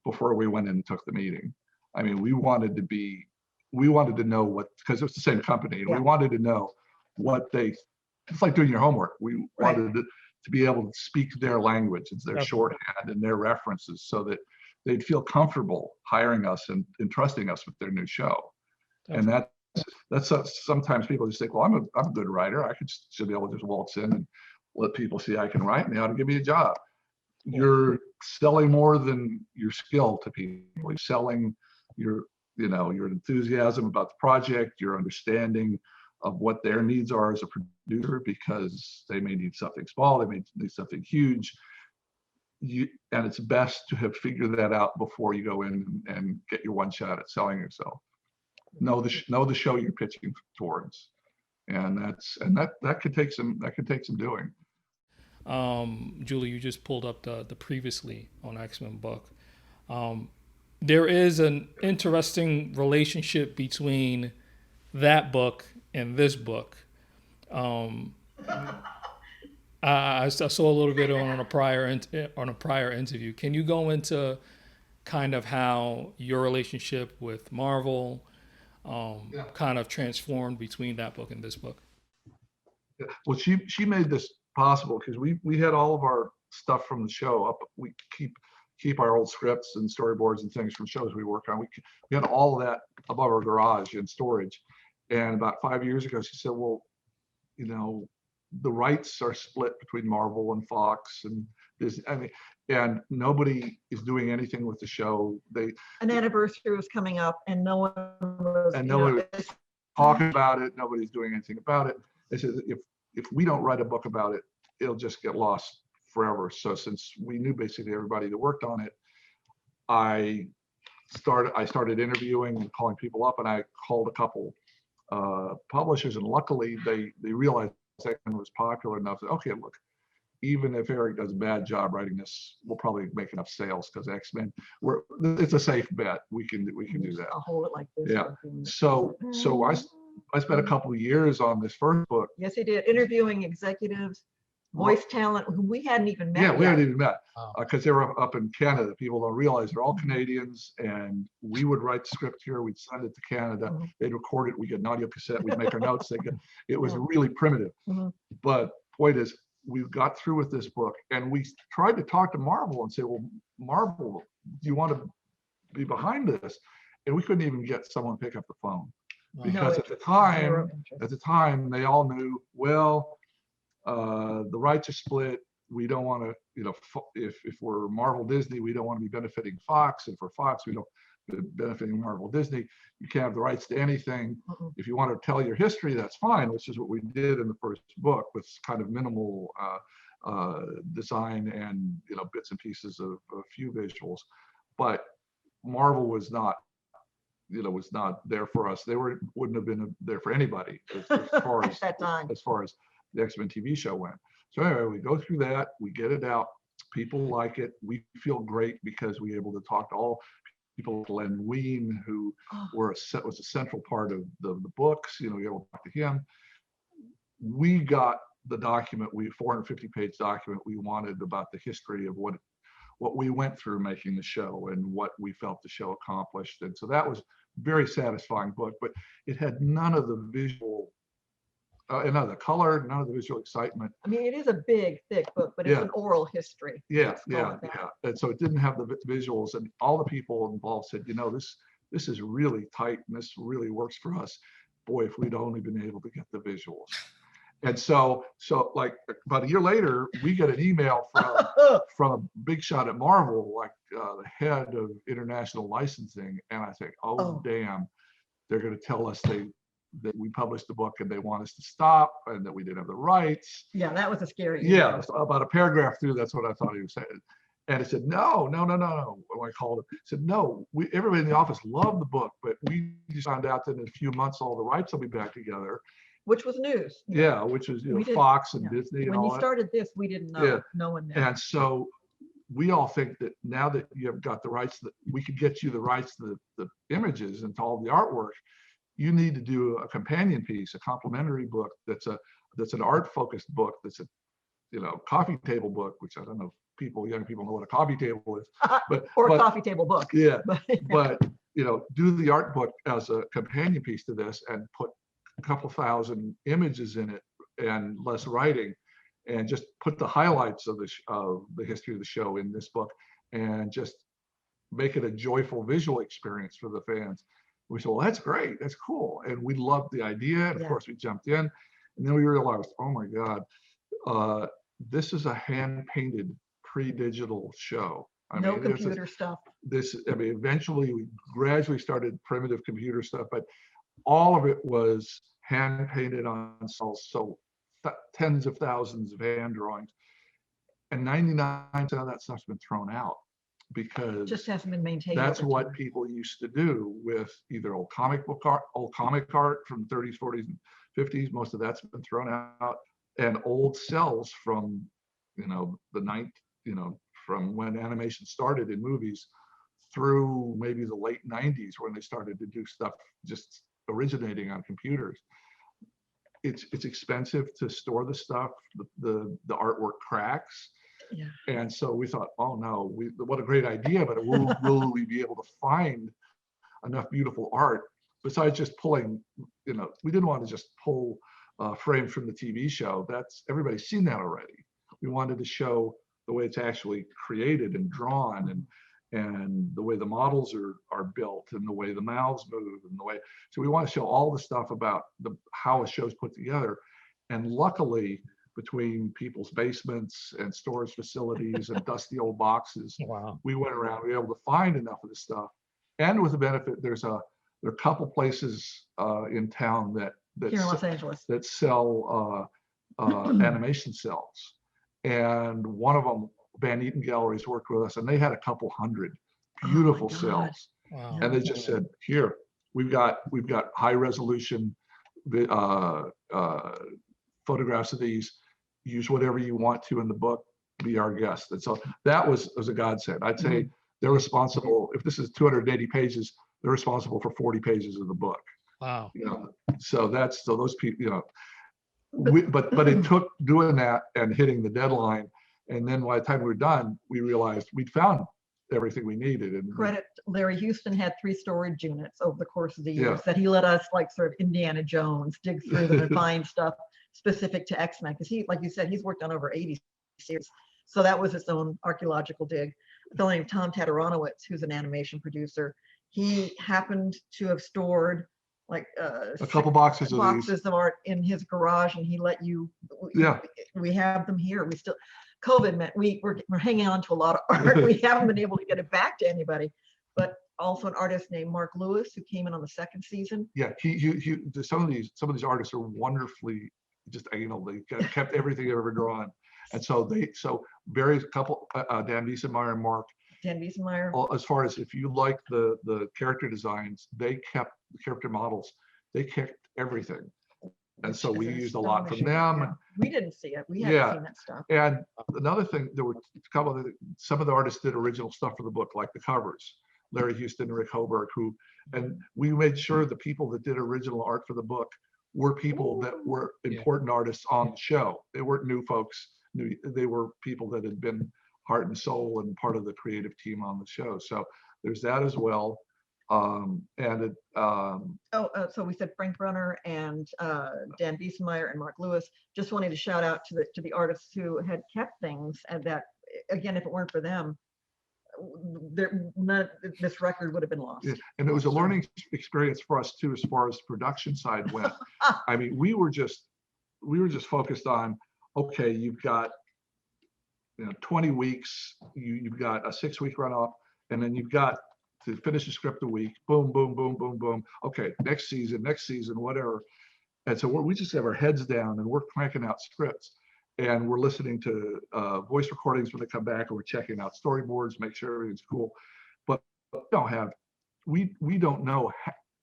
Speaker 2: before we went in and took the meeting. I mean, we wanted to know what, because it's the same company, and we wanted to know what it's like doing your homework. We wanted to be able to speak their language, it's their shorthand and their references, so that they'd feel comfortable hiring us and trusting us with their new show. And that's sometimes people just think, well, I'm a good writer. I should be able to just waltz in and let people see I can write, and they ought to give me a job. You're selling more than your skill to people. You're selling your enthusiasm about the project, your understanding of what their needs are as a producer, because they may need something small, they may need something huge. And it's best to have figured that out before you go in and get your one shot at selling yourself. Know the show you're pitching towards, and that could take some doing.
Speaker 1: Julie, you just pulled up the previously on X-Men book. There is an interesting relationship between that book and this book. I saw a little bit on a prior interview. Can you go into kind of how your relationship with Marvel kind of transformed between that book and this book?
Speaker 2: Yeah. Well, she made this possible because we had all of our stuff from the show up. We keep our old scripts and storyboards and things from shows we work on. We had all of that above our garage in storage. And about 5 years ago, she said, well, the rights are split between Marvel and Fox and Disney. I mean, and nobody is doing anything with the show.
Speaker 3: An anniversary was coming up, and no one was.
Speaker 2: And no one was talking about it. Nobody's doing anything about it. They said if we don't write a book about it, it'll just get lost forever. So since we knew basically everybody that worked on it, I started interviewing and calling people up, and I called a couple publishers, and luckily they realized X-Men was popular enough that, okay, look, even if Eric does a bad job writing this, we'll probably make enough sales because X-Men, it's a safe bet. We can do that.
Speaker 3: I'll hold it like this.
Speaker 2: Yeah. So I spent a couple of years on this first book.
Speaker 3: Yes, he did. Interviewing executives, voice talent who we hadn't even met.
Speaker 2: Yeah, we hadn't even met because they were up in Canada. People don't realize they're all Canadians, and we would write the script here. We'd send it to Canada. They'd record it. We get an audio cassette. We'd make our notes. It was really primitive. But point is, we got through with this book, and we tried to talk to Marvel and say, well, Marvel, do you want to be behind this? And we couldn't even get someone to pick up the phone because at the time they all knew, well, the rights are split. We don't want to, if we're Marvel Disney, we don't want to be benefiting Fox, and for Fox, we don't benefiting Marvel Disney. You can't have the rights to anything. If you want to tell your history, that's fine, which is what we did in the first book with kind of minimal design and bits and pieces of a few visuals. But Marvel was not was not there for us. They wouldn't have been there for anybody as far
Speaker 3: At
Speaker 2: as
Speaker 3: that time.
Speaker 2: the X-Men TV show went. So anyway, we go through that, we get it out. People like it. We feel great because we were able to talk to all people like Len Wein, who was a central part of the books. We were able to talk to him. We got the document, 450-page document we wanted about the history of what we went through making the show and what we felt the show accomplished. And so that was a very satisfying book, but it had none of the visual, none of the color, none of the visual excitement.
Speaker 3: I mean, it is a big, thick book, but it's an oral history.
Speaker 2: Yeah. And so it didn't have the visuals, and all the people involved said, this is really tight and this really works for us. Boy, if we'd only been able to get the visuals. And so like about a year later, we get an email from a big shot at Marvel, like the head of international licensing. And I think, oh. Damn, they're going to tell us that we published the book and they want us to stop and that we didn't have the rights.
Speaker 3: Yeah, that was a scary
Speaker 2: email. Yeah, about a paragraph through, that's what I thought he was saying. And it said, no. When I called him, it said, no, everybody in the office loved the book, but we just found out that in a few months, all the rights will be back together.
Speaker 3: Which was news.
Speaker 2: Yeah, which was Fox and Disney and all that.
Speaker 3: When you started this, we didn't know. Yeah. No one knew.
Speaker 2: And so we all think that now that you have got the rights, that we could get you the rights to the images and to all the artwork, you need to do a companion piece, a complementary book that's an art-focused book, that's a coffee table book, which I don't know if young people know what a coffee table is, but
Speaker 3: a coffee table book.
Speaker 2: Yeah, but do the art book as a companion piece to this and put a couple thousand images in it and less writing, and just put the highlights of the history of the show in this book, and just make it a joyful visual experience for the fans. We said, well, that's great, that's cool, and we loved the idea. And of course, we jumped in, and then we realized, oh my God, this is a hand-painted pre-digital show.
Speaker 3: No computer stuff.
Speaker 2: Eventually, we gradually started primitive computer stuff, but all of it was hand painted on cells, so tens of thousands of hand drawings, and 99% of that stuff's been thrown out because
Speaker 3: it just hasn't been maintained.
Speaker 2: That's what people used to do with either old comic art from the 30s, 40s, and 50s. Most of that's been thrown out, and old cells from from when animation started in movies through maybe the late 90s, when they started to do stuff just originating on computers. It's expensive to store the stuff. The artwork cracks.
Speaker 3: Yeah.
Speaker 2: And so we thought, oh no, what a great idea, but will we be able to find enough beautiful art besides just pulling, we didn't want to just pull frames from the TV show. Everybody's seen that already. We wanted to show the way it's actually created and drawn, and the way the models are built, and the way the mouths move, and the way. So we want to show all the stuff about how a show's put together. And luckily, between people's basements and storage facilities and dusty old boxes, we went around, we were able to find enough of this stuff. And with the benefit, there are a couple places in town that
Speaker 3: here in Los Angeles
Speaker 2: that sell animation cells. And one of them, Van Eaton Galleries, worked with us, and they had a couple hundred beautiful cells.
Speaker 1: Wow.
Speaker 2: And they just said, here, we've got high resolution photographs of these. Use whatever you want to in the book, be our guest. And so that was a godsend. I'd say they're responsible, if this is 280 pages, they're responsible for 40 pages of the book.
Speaker 1: Wow.
Speaker 2: So those people, but it took doing that and hitting the deadline. And then by the time we were done, we realized we'd found everything we needed. And
Speaker 3: credit Larry Houston had 3 storage units over the course of the years that he let us, like sort of Indiana Jones, dig through them and find stuff specific to X-Men. Because he, like you said, he's worked on over 80 series. So that was his own archaeological dig. A fellow named Tom Tataronowitz, who's an animation producer, he happened to have stored like
Speaker 2: a couple boxes of
Speaker 3: art in his garage, and he let you. We have them here. We still. COVID meant we're hanging on to a lot of art. We haven't been able to get it back to anybody, but also an artist named Mark Lewis, who came in on the 2nd season.
Speaker 2: Yeah, he some of these artists are wonderfully just they kept everything they've ever drawn, and so various couple Dan Wiesenmeyer and Mark
Speaker 3: Dan Wiesenmeyer.
Speaker 2: Well, as far as if you like the character designs, they kept the character models, they kept everything. And so we used a lot from them.
Speaker 3: Yeah. We didn't see it. We hadn't seen that stuff.
Speaker 2: And another thing, there were a couple of some of the artists did original stuff for the book, like the covers. Larry Houston and Rick Hoberg, and we made sure the people that did original art for the book were people that were important artists on the show. They weren't new folks. They were people that had been heart and soul and part of the creative team on the show. So there's that as well. So
Speaker 3: we said Frank Brunner and Dan Wiesenmeyer and Mark Lewis. Just wanted to shout out to the artists who had kept things, and that, again, if it weren't for them, this record would have been lost.
Speaker 2: Yeah. And it was a learning experience for us too, as far as the production side went. I mean, we were just focused on, okay, you've got 20 weeks, you've got a 6-week runoff, and then you've got to finish the script a week, boom, boom, boom, boom, boom. Okay, next season, whatever. And so we just have our heads down and we're cranking out scripts, and we're listening to voice recordings when they come back, and we're checking out storyboards, make sure everything's cool. But we don't know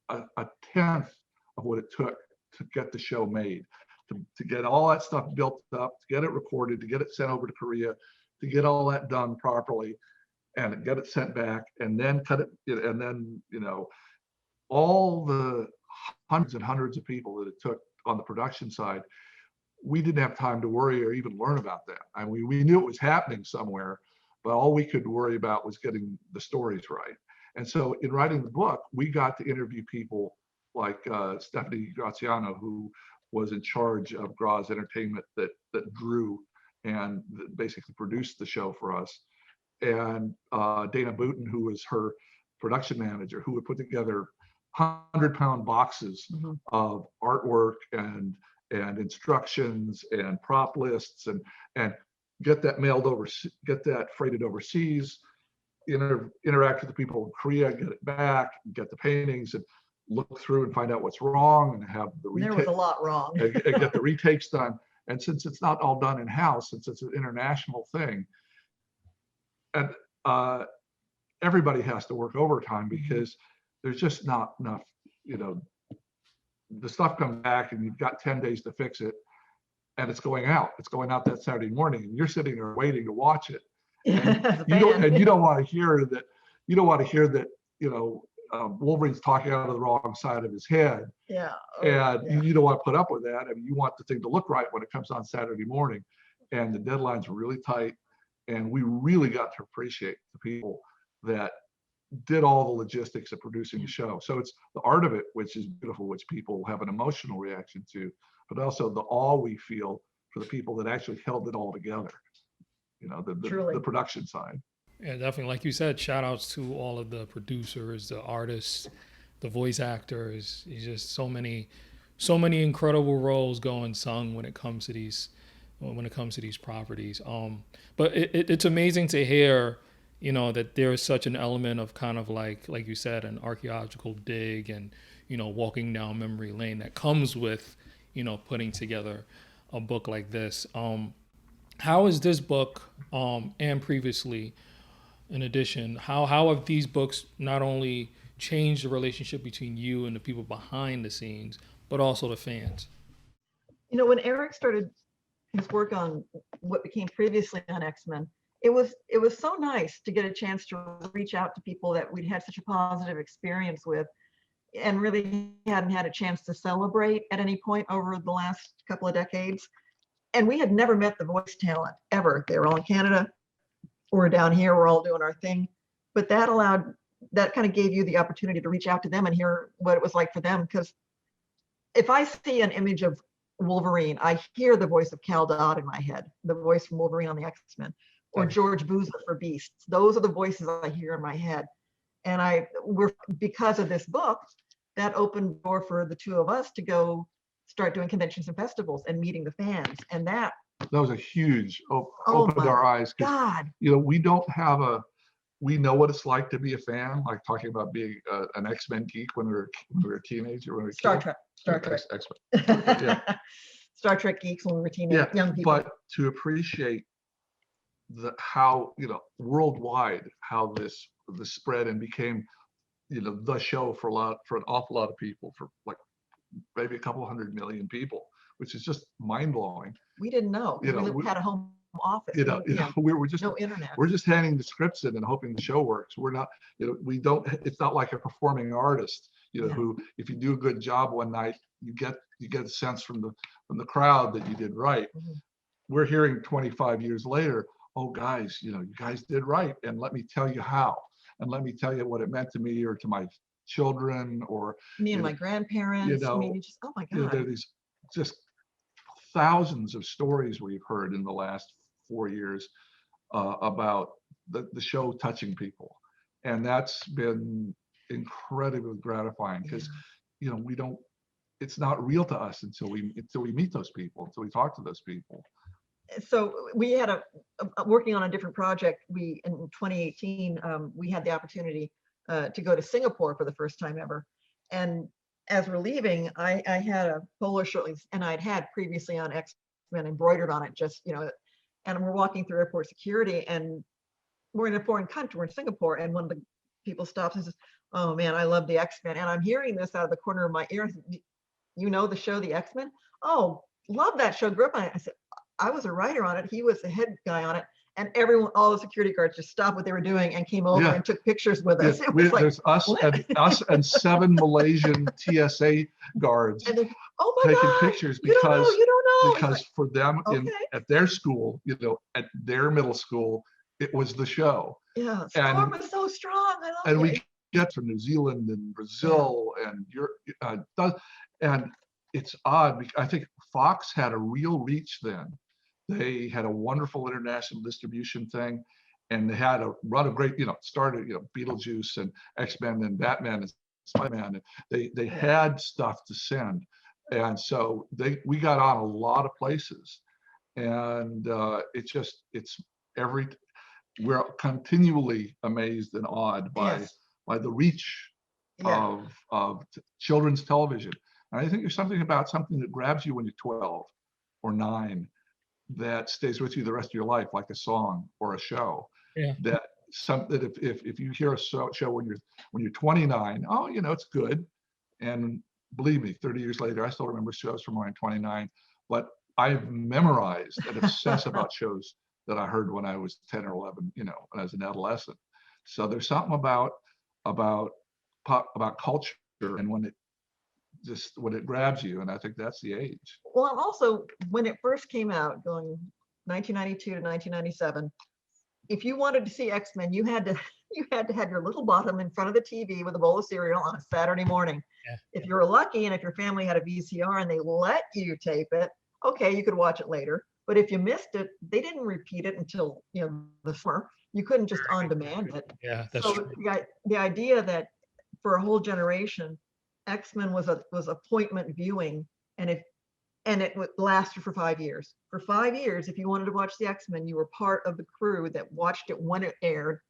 Speaker 2: a tenth of what it took to get the show made, to get all that stuff built up, to get it recorded, to get it sent over to Korea, to get all that done properly, and get it sent back, and then cut it, and then all the hundreds and hundreds of people that it took on the production side. We didn't have time to worry or even learn about that. I mean, we knew it was happening somewhere, but all we could worry about was getting the stories right. And so in writing the book, we got to interview people like Stephanie Graziano, who was in charge of Graz Entertainment, that drew and basically produced the show for us. And Dana Booten, who was her production manager, who would put together 100-pound boxes of artwork and instructions and prop lists, and get that freighted overseas, interact with the people in Korea, get it back, get the paintings, and look through and find out what's wrong, and have the
Speaker 3: there was a lot wrong.
Speaker 2: and get the retakes done. And since it's not all done in-house, since it's an international thing, and everybody has to work overtime, because there's just not enough, the stuff comes back and you've got 10 days to fix it, and it's going out that Saturday morning, and you're sitting there waiting to watch it. And you don't want to hear that, Wolverine's talking out of the wrong side of his head.
Speaker 3: Yeah.
Speaker 2: You don't want to put up with that. I mean, you want the thing to look right when it comes on Saturday morning, and the deadlines were really tight. And we really got to appreciate the people that did all the logistics of producing the show. So it's the art of it, which is beautiful, which people have an emotional reaction to, but also the awe we feel for the people that actually held it all together, the production side.
Speaker 1: Yeah, definitely. Like you said, shout outs to all of the producers, the artists, the voice actors. It's just so many incredible roles go unsung when it comes to these properties. But it's amazing to hear, that there is such an element of kind of like you said, an archaeological dig and, walking down memory lane that comes with, putting together a book like this. How is this book, and previously, in addition, how have these books not only changed the relationship between you and the people behind the scenes, but also the fans?
Speaker 3: When Eric started his work on what became previously on X-Men, it was so nice to get a chance to reach out to people that we'd had such a positive experience with, and really hadn't had a chance to celebrate at any point over the last couple of decades. And we had never met the voice talent ever. They were all in Canada. We're down here, we're all doing our thing. But that kind of gave you the opportunity to reach out to them and hear what it was like for them. Because if I see an image of Wolverine, I hear the voice of Cal Dodd in my head, the voice from Wolverine on the X-Men, or George Boozer for Beasts. Those are the voices I hear in my head. And because of this book, that opened the door for the two of us to go start doing conventions and festivals and meeting the fans. And that
Speaker 2: was a huge opened our eyes.
Speaker 3: God.
Speaker 2: We know what it's like to be a fan, like talking about being an X-Men geek when we were a teenager, when we were
Speaker 3: Star Trek.
Speaker 2: X-Men. Yeah.
Speaker 3: Star Trek geeks when we were teenage young people.
Speaker 2: But to appreciate how, worldwide, how this spread and became, the show for an awful lot of people, for like maybe a couple 100 million people, which is just mind blowing.
Speaker 3: We didn't know. We had a home office.
Speaker 2: We're just
Speaker 3: no internet.
Speaker 2: We're just handing the scripts in and hoping the show works. We're not, we don't. It's not like a performing artist, who, if you do a good job one night, you get a sense from the crowd that you did right.
Speaker 3: Mm-hmm.
Speaker 2: We're hearing 25 years later, oh guys, you guys did right, and let me tell you how, and let me tell you what it meant to me or to my children or
Speaker 3: me and my grandparents. I mean, just, oh my God.
Speaker 2: There are these just thousands of stories we've heard in the last 4 years about the show touching people, and that's been incredibly gratifying because we don't. It's not real to us until we meet those people, until we talk to those people.
Speaker 3: So we had working on a different project. We in 2018 we had the opportunity to go to Singapore for the first time ever, and as we're leaving, I had a polo shirt, and I'd had previously on X-Men embroidered on it, just and we're walking through airport security, and we're in a foreign country, we're in Singapore, and one of the people stops and says, "Oh man, I love the X-Men," and I'm hearing this out of the corner of my ear. You know the show, the X-Men? Oh, love that show. Grew up on it. I said, I was a writer on it. He was the head guy on it. And all the security guards just stopped what they were doing and came over and took pictures with us. It was
Speaker 2: there's us and 7 Malaysian TSA guards
Speaker 3: oh my
Speaker 2: taking
Speaker 3: God,
Speaker 2: pictures
Speaker 3: you don't know.
Speaker 2: Because for them at their school, at their middle school, it was the show.
Speaker 3: Yeah, Storm was so strong. I love it.
Speaker 2: And we get from New Zealand and Brazil and Europe, and it's odd. I think Fox had a real reach then. They had a wonderful international distribution thing, and they had a run of great, started, Beetlejuice and X-Men and Batman and Spider-Man. They had stuff to send, and so we got on a lot of places, and we're continually amazed and awed by the reach of children's television. And I think there's something that grabs you when you're 12 or 9 that stays with you the rest of your life, like a song or a show. That if you hear a show when you're 29, it's good. And believe me, 30 years later, I still remember shows from when I'm 29. But I've memorized and obsessed about shows that I heard when I was 10 or 11, when I was an adolescent. So there's something about culture, and when it grabs you, and I think that's the age.
Speaker 3: Well, and also when it first came out, going 1992 to 1997, if you wanted to see X-Men, you had to have your little bottom in front of the TV with a bowl of cereal on a Saturday morning. If you were lucky, and if your family had a VCR and they let you tape it, okay, you could watch it later. But if you missed it, they didn't repeat it until the summer. You couldn't just on demand it.
Speaker 1: Yeah, that's
Speaker 3: so
Speaker 1: true.
Speaker 3: The idea that for a whole generation, X-Men was appointment viewing, and it lasted for 5 years. For 5 years, if you wanted to watch the X-Men, you were part of the crew that watched it when it aired,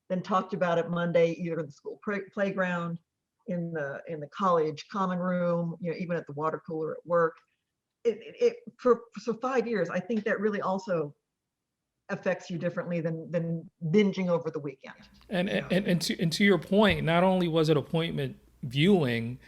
Speaker 3: then talked about it Monday, either in the school playground, in the college common room, even at the water cooler at work. For 5 years, I think that really also affects you differently than binging over the weekend.
Speaker 1: And to your point, not only was it appointment viewing,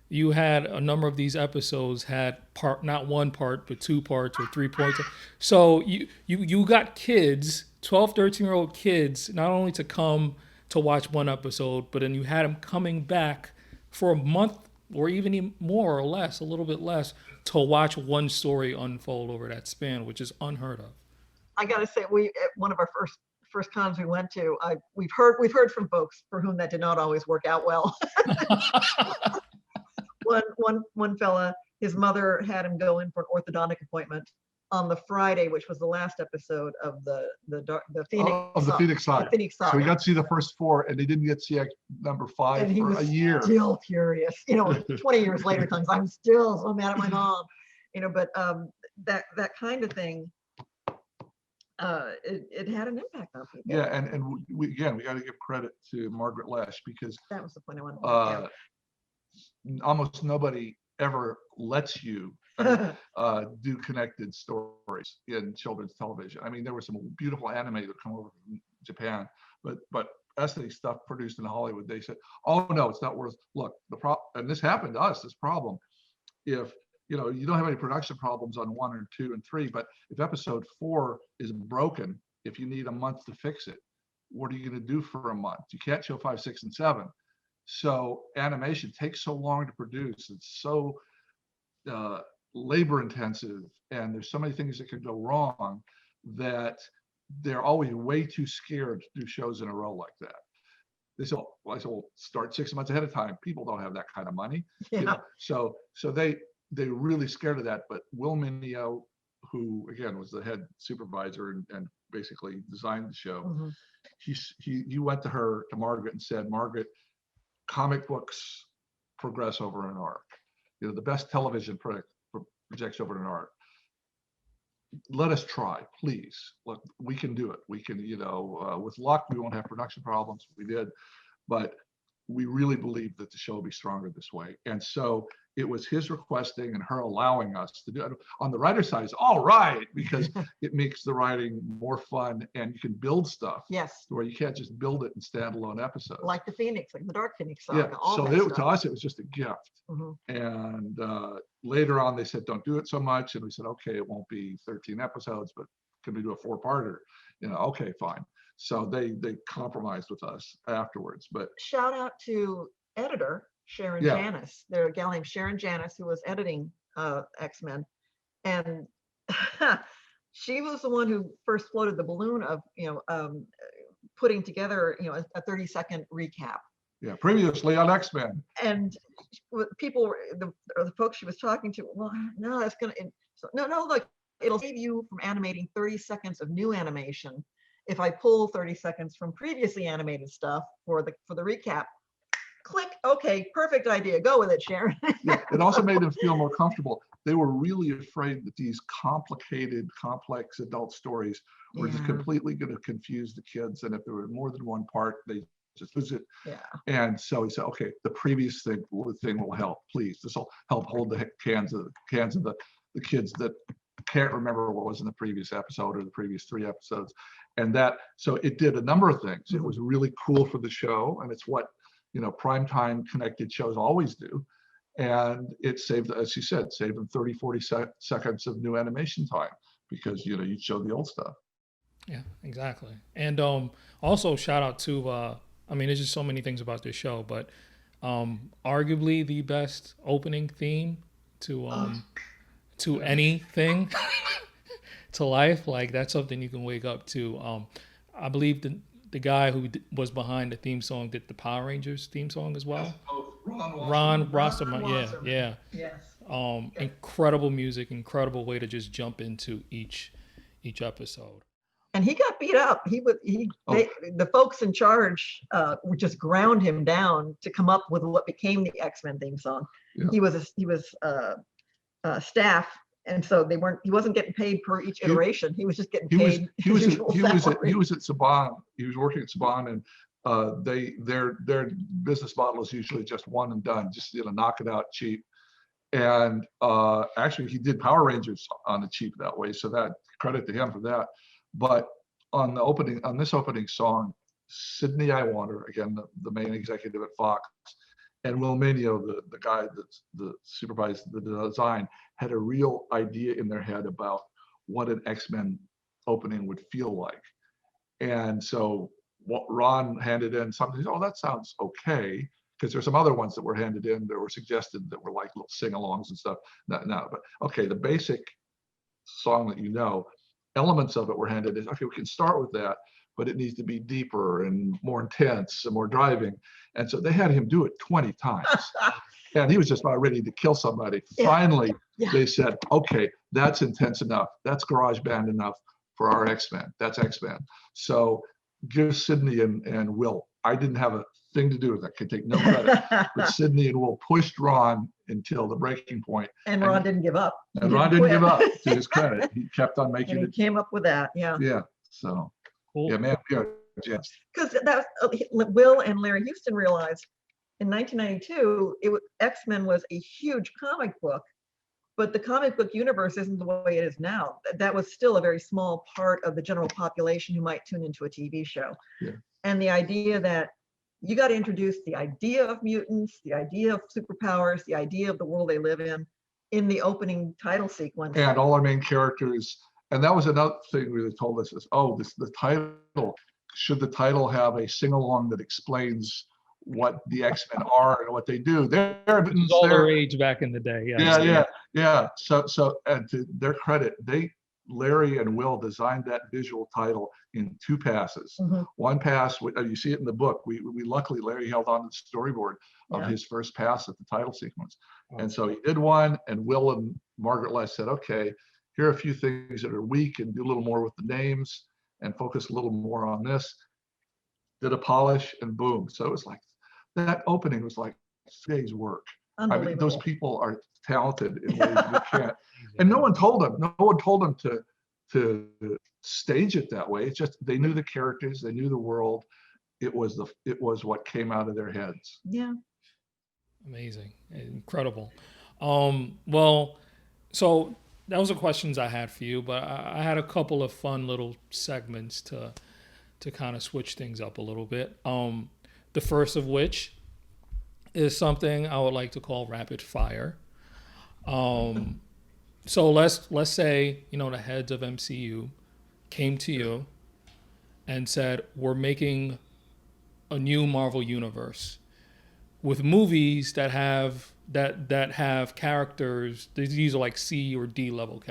Speaker 1: you had a number of these episodes had not one part, but 2 parts or 3 parts. So you got kids, 12, 13-year-old kids, not only to come to watch one episode, but then you had them coming back for a month or even more or less, a little bit less, to watch one story unfold over that span, which is unheard of.
Speaker 3: I got to say, at one of our first cons we went to, we've heard from folks for whom that did not always work out well. One fella, his mother had him go in for an orthodontic appointment on the Friday, which was the last episode of the Phoenix Saga.
Speaker 2: So we got to see the first 4, and they didn't get to see number 5
Speaker 3: and
Speaker 2: for a year.
Speaker 3: Still furious, 20 years later, times I'm still so mad at my mom, But that kind of thing, it had an impact on people.
Speaker 2: Yeah, and we got to give credit to Margaret Lesh, because
Speaker 3: that was the point I wanted to make.
Speaker 2: Almost nobody ever lets you do connected stories in children's television. I mean, there was some beautiful anime that come over from Japan, but ethnic stuff produced in Hollywood, they said, oh no, it's not worth, look, and this happened to us, this problem, if you don't have any production problems on 1 or 2 and 3, but if episode 4 is broken, if you need a month to fix it, what are you going to do for a month? You can't show 5, 6, and 7. So animation takes so long to produce. It's so labor intensive, and there's so many things that could go wrong that they're always way too scared to do shows in a row like that. They said, well, start 6 months ahead of time. People don't have that kind of money.
Speaker 3: Yeah.
Speaker 2: So they're really scared of that. But Will Mineo, who again was the head supervisor and basically designed the show,
Speaker 3: Mhm.
Speaker 2: he went to Margaret and said, Margaret, comic books progress over an arc. The best television projects over an arc. Let us try, please. Look, we can do it. We can, with luck, we won't have production problems. We did, but we really believe that the show will be stronger this way. And so it was his requesting and her allowing us to do it. On the writer's side, it's all right, because it makes the writing more fun and you can build stuff.
Speaker 3: Yes.
Speaker 2: Where you can't just build it in standalone episodes.
Speaker 3: Like the Phoenix, like the Dark Phoenix saga.
Speaker 2: Yeah,
Speaker 3: All
Speaker 2: so
Speaker 3: that
Speaker 2: to us, it was just a gift.
Speaker 3: Mhm.
Speaker 2: And later on, they said, don't do it so much. And we said, okay, it won't be 13 episodes, but can we do a 4-parter? Okay, fine. So they compromised with us afterwards. But
Speaker 3: Shout out to editor Sharon
Speaker 2: Yeah.
Speaker 3: Janis. There's a gal named Sharon Janis who was editing X-Men, and she was the one who first floated the balloon of putting together a 30-second recap.
Speaker 2: yeah, previously on X-Men.
Speaker 3: And people, the folks she was talking to, well, no, that's gonna, no, look, it'll save you from animating 30 seconds of new animation if I pull 30 seconds from previously animated stuff for the recap. Click, okay, perfect idea, go with it, Sharon.
Speaker 2: Yeah, it also made them feel more comfortable. They were really afraid that these complicated, complex adult stories were just
Speaker 3: Yeah.
Speaker 2: completely going to confuse the kids. And if there were more than one part, they just lose it.
Speaker 3: Yeah.
Speaker 2: And so he said, okay, the previous thing will help, please. This will help hold the cans of the kids that can't remember what was in the previous episode or the previous 3 episodes. And so it did a number of things. It was really cool for the show, and it's what primetime connected shows always do. And it saved, as you said, saved them 30, 40 seconds of new animation time, because you'd show the old stuff.
Speaker 1: Yeah, exactly. And also shout out to there's just so many things about this show, but arguably the best opening theme to anything to life. Like, that's something you can wake up to. I believe the guy who was behind the theme song did the Power Rangers theme song as well. Ron Wasserman. Yeah.
Speaker 3: Yes.
Speaker 1: Incredible music, incredible way to just jump into each episode.
Speaker 3: And he got beat up. The folks in charge would just ground him down to come up with what became the X-Men theme song.
Speaker 2: Yeah.
Speaker 3: He was staff, and so he wasn't getting paid per each iteration. He was just getting paid.
Speaker 2: He was at Saban. He was working at Saban, and their business model is usually just one and done, just knock it out cheap. And actually, he did Power Rangers on the cheap that way, so that credit to him for that. But on this opening song, Sidney Iwander, again the main executive at Fox, and Will Mineo, the guy that supervised the design, had a real idea in their head about what an X-Men opening would feel like. And so what Ron handed in something, oh, that sounds okay, because there's some other ones that were handed in that were suggested that were like little sing-alongs and stuff. No, but okay, the basic song that elements of it were handed in. Okay, we can start with that, but it needs to be deeper and more intense and more driving. And so they had him do it 20 times. And he was just about ready to kill somebody.
Speaker 3: Yeah.
Speaker 2: Finally, they said, okay, that's intense enough. That's garage band enough for our X-Men. That's X-Men. So give Sidney and Will. I didn't have a thing to do with that. Could take no credit. But Sidney and Will pushed Ron until the breaking point.
Speaker 3: And Ron didn't give up.
Speaker 2: And Ron didn't give up, to his credit. He kept on making
Speaker 3: and he came up with that. Yeah.
Speaker 2: Yeah. So,
Speaker 1: cool.
Speaker 2: Yeah, man, we are just.
Speaker 3: Because Will and Larry Houston realized in 1992, X-Men was a huge comic book, but the comic book universe isn't the way it is now. That was still a very small part of the general population who might tune into a TV show.
Speaker 2: Yeah.
Speaker 3: And the idea that you got to introduce the idea of mutants, the idea of superpowers, the idea of the world they live in the opening title sequence.
Speaker 2: And all our main characters, and that was another thing they told us is, oh, the title, should the title have a sing-along that explains what the X-Men are and what they do? They're mutants,
Speaker 1: all the rage back in the day.
Speaker 2: Yeah. So, and to their credit, Larry and Will designed that visual title in 2 passes.
Speaker 3: Mhm.
Speaker 2: One pass, you see it in the book. We luckily, Larry held on to the storyboard of
Speaker 3: Yeah.
Speaker 2: his first pass at the title sequence. And so he did one, and Will and Margaret Les said, okay, here are a few things that are weak, and do a little more with the names and focus a little more on this. Did a polish, and boom. So it was like, that opening was like 2 days work. I mean,
Speaker 3: Unbelievable.
Speaker 2: those people are talented in ways we can't. And no one told them. No one told them to stage it that way. It's just they knew the characters, they knew the world. It was what came out of their heads.
Speaker 3: Yeah.
Speaker 1: Amazing, incredible. Well, so that was the questions I had for you, but I had a couple of fun little segments to kind of switch things up a little bit. The first of which is something I would like to call rapid fire. So let's say, the heads of MCU came to you and said, we're making a new Marvel universe with movies that have characters. These are like C or D level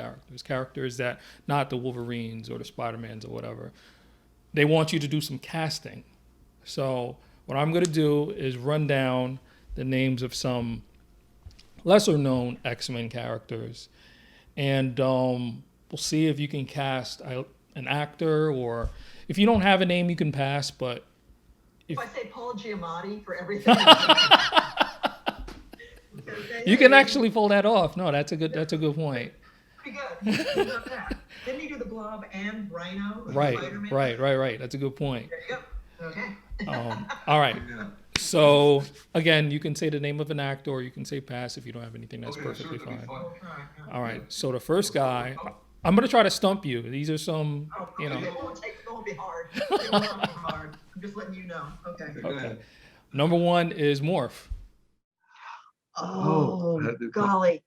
Speaker 1: characters that not the Wolverines or the Spider-Mans or whatever. They want you to do some casting. So what I'm going to do is run down the names of some lesser known X-Men characters, and we'll see if you can cast an actor, or if you don't have a name you can pass, but
Speaker 3: If I say Paul Giamatti for everything.
Speaker 1: you can actually pull that off. No, that's a good point.
Speaker 3: Pretty good. Not bad. Didn't he do the Blob and Rhino?
Speaker 1: Right.
Speaker 3: Spider-Man?
Speaker 1: That's a good point.
Speaker 3: There you go. Okay.
Speaker 1: All right.
Speaker 2: Yeah.
Speaker 1: So again, you can say the name of an actor, or you can say pass if you don't have anything. That's
Speaker 2: Okay,
Speaker 1: perfectly
Speaker 2: sure, that'd be
Speaker 1: fine.
Speaker 2: fine.
Speaker 1: All right. So the first guy, I'm gonna try to stump you. These are some,
Speaker 3: It won't be hard. It won't be hard. I'm just letting you know. Okay.
Speaker 1: Okay. Number 1 is Morph.
Speaker 3: Oh,
Speaker 2: that did-
Speaker 3: golly.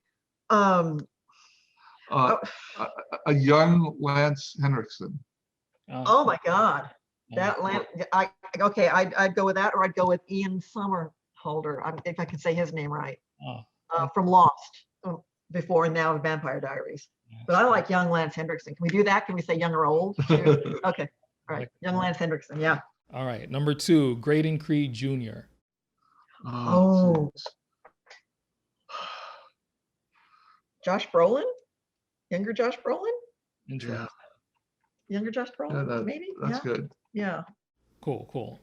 Speaker 2: A young Lance Henriksen.
Speaker 3: Oh my God. That lamp. I'd go with that, or I'd go with Ian Somerhalder. If I can say his name right. From Lost, before and now Vampire Diaries. But I like young Lance Henriksen. Can we do that? Can we say young or old? Okay. All right. Young Lance Henriksen. Yeah.
Speaker 1: All right. Number 2, Graydon Creed Jr.
Speaker 3: Oh. Josh Brolin? Younger Josh Brolin?
Speaker 1: Interesting.
Speaker 3: Younger Josh Brolin? Maybe?
Speaker 2: That's good.
Speaker 3: Yeah.
Speaker 1: Cool.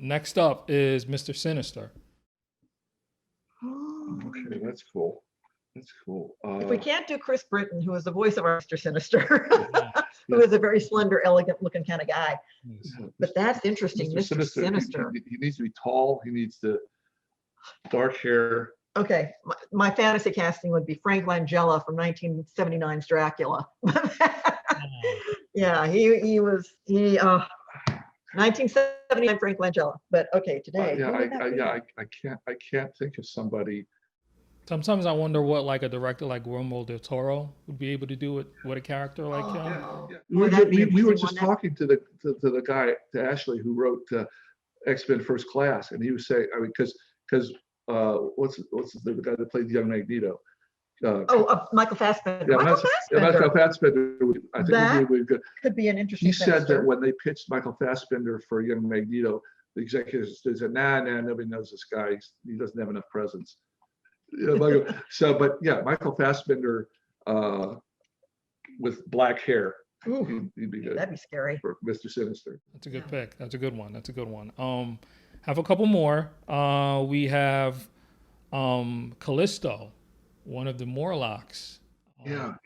Speaker 1: Next up is Mr. Sinister.
Speaker 2: Okay, that's cool.
Speaker 3: If we can't do Chris Britton, who is the voice of our Mr. Sinister, who is a very slender, elegant looking kind of guy. But that's interesting, Mr. Sinister.
Speaker 2: He needs to be tall. He needs to dark hair.
Speaker 3: Okay, my fantasy casting would be Frank Langella from 1979's Dracula. Yeah, he was 1979 Frank Langella. But okay, today.
Speaker 2: I can't think of somebody.
Speaker 1: Sometimes I wonder what like a director like Guillermo del Toro would be able to do with a character like him.
Speaker 2: We were just talking to the guy, to Ashley, who wrote X-Men First Class, and he was saying, I mean, because what's the guy that played young Magneto?
Speaker 3: Michael Fassbender.
Speaker 2: Yeah,
Speaker 3: Michael
Speaker 2: Fassbender. I think would be good.
Speaker 3: Could be an interesting.
Speaker 2: He said that when they pitched Michael Fassbender for young Magneto, the executives said, "Nah, nobody knows this guy. He doesn't have enough presence." Michael Fassbender with black hair. He'd be good.
Speaker 3: That'd be scary.
Speaker 2: For Mr. Sinister.
Speaker 1: That's a good pick. That's a good one. Have a couple more. We have Callisto, one of the Morlocks.
Speaker 2: With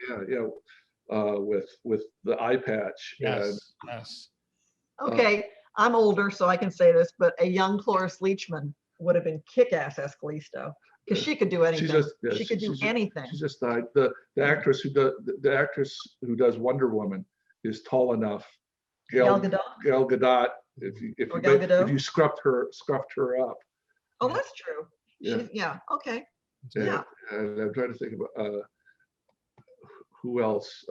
Speaker 2: the eye patch.
Speaker 1: Yes.
Speaker 3: Okay, I'm older, so I can say this, but a young Cloris Leachman would have been kick-ass as Callisto. because she could do anything. She could do anything.
Speaker 2: She just died. The actress who does Wonder Woman is tall enough. Gal Gadot. If you scruffed her up.
Speaker 3: Oh, that's true. Okay.
Speaker 2: Yeah. And I'm trying to think about who else.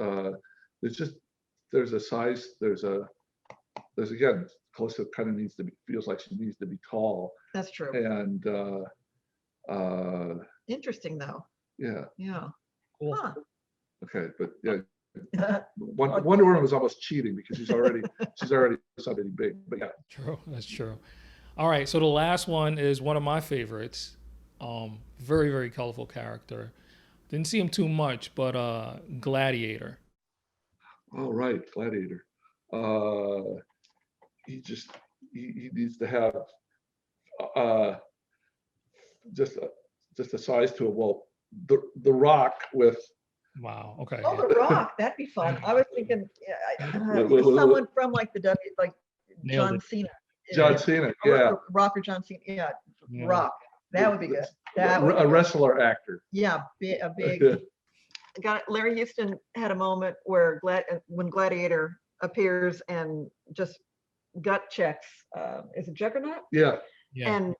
Speaker 2: There's a size. There's again, Calista kind of feels like she needs to be tall.
Speaker 3: That's true.
Speaker 2: And
Speaker 3: interesting though.
Speaker 2: Yeah.
Speaker 1: Cool.
Speaker 3: Huh.
Speaker 2: Okay, but yeah. Wonder Woman was almost cheating because she's already somebody big. But yeah.
Speaker 1: True. That's true. All right. So the last one is one of my favorites. Very, very colorful character. Didn't see him too much, but Gladiator.
Speaker 2: Oh, right, Gladiator. He needs to have just a size to it. Well, the Rock with.
Speaker 1: Wow. Okay.
Speaker 3: Oh, The Rock. That'd be fun. I was thinking someone from like the John Cena.
Speaker 2: John Cena. Yeah.
Speaker 3: Rock or John Cena. Yeah. Rock. That would be good.
Speaker 2: A wrestler actor.
Speaker 3: Yeah, a big. Larry Houston had a moment where when Gladiator appears and just gut checks. Is it Juggernaut?
Speaker 2: Yeah.
Speaker 3: And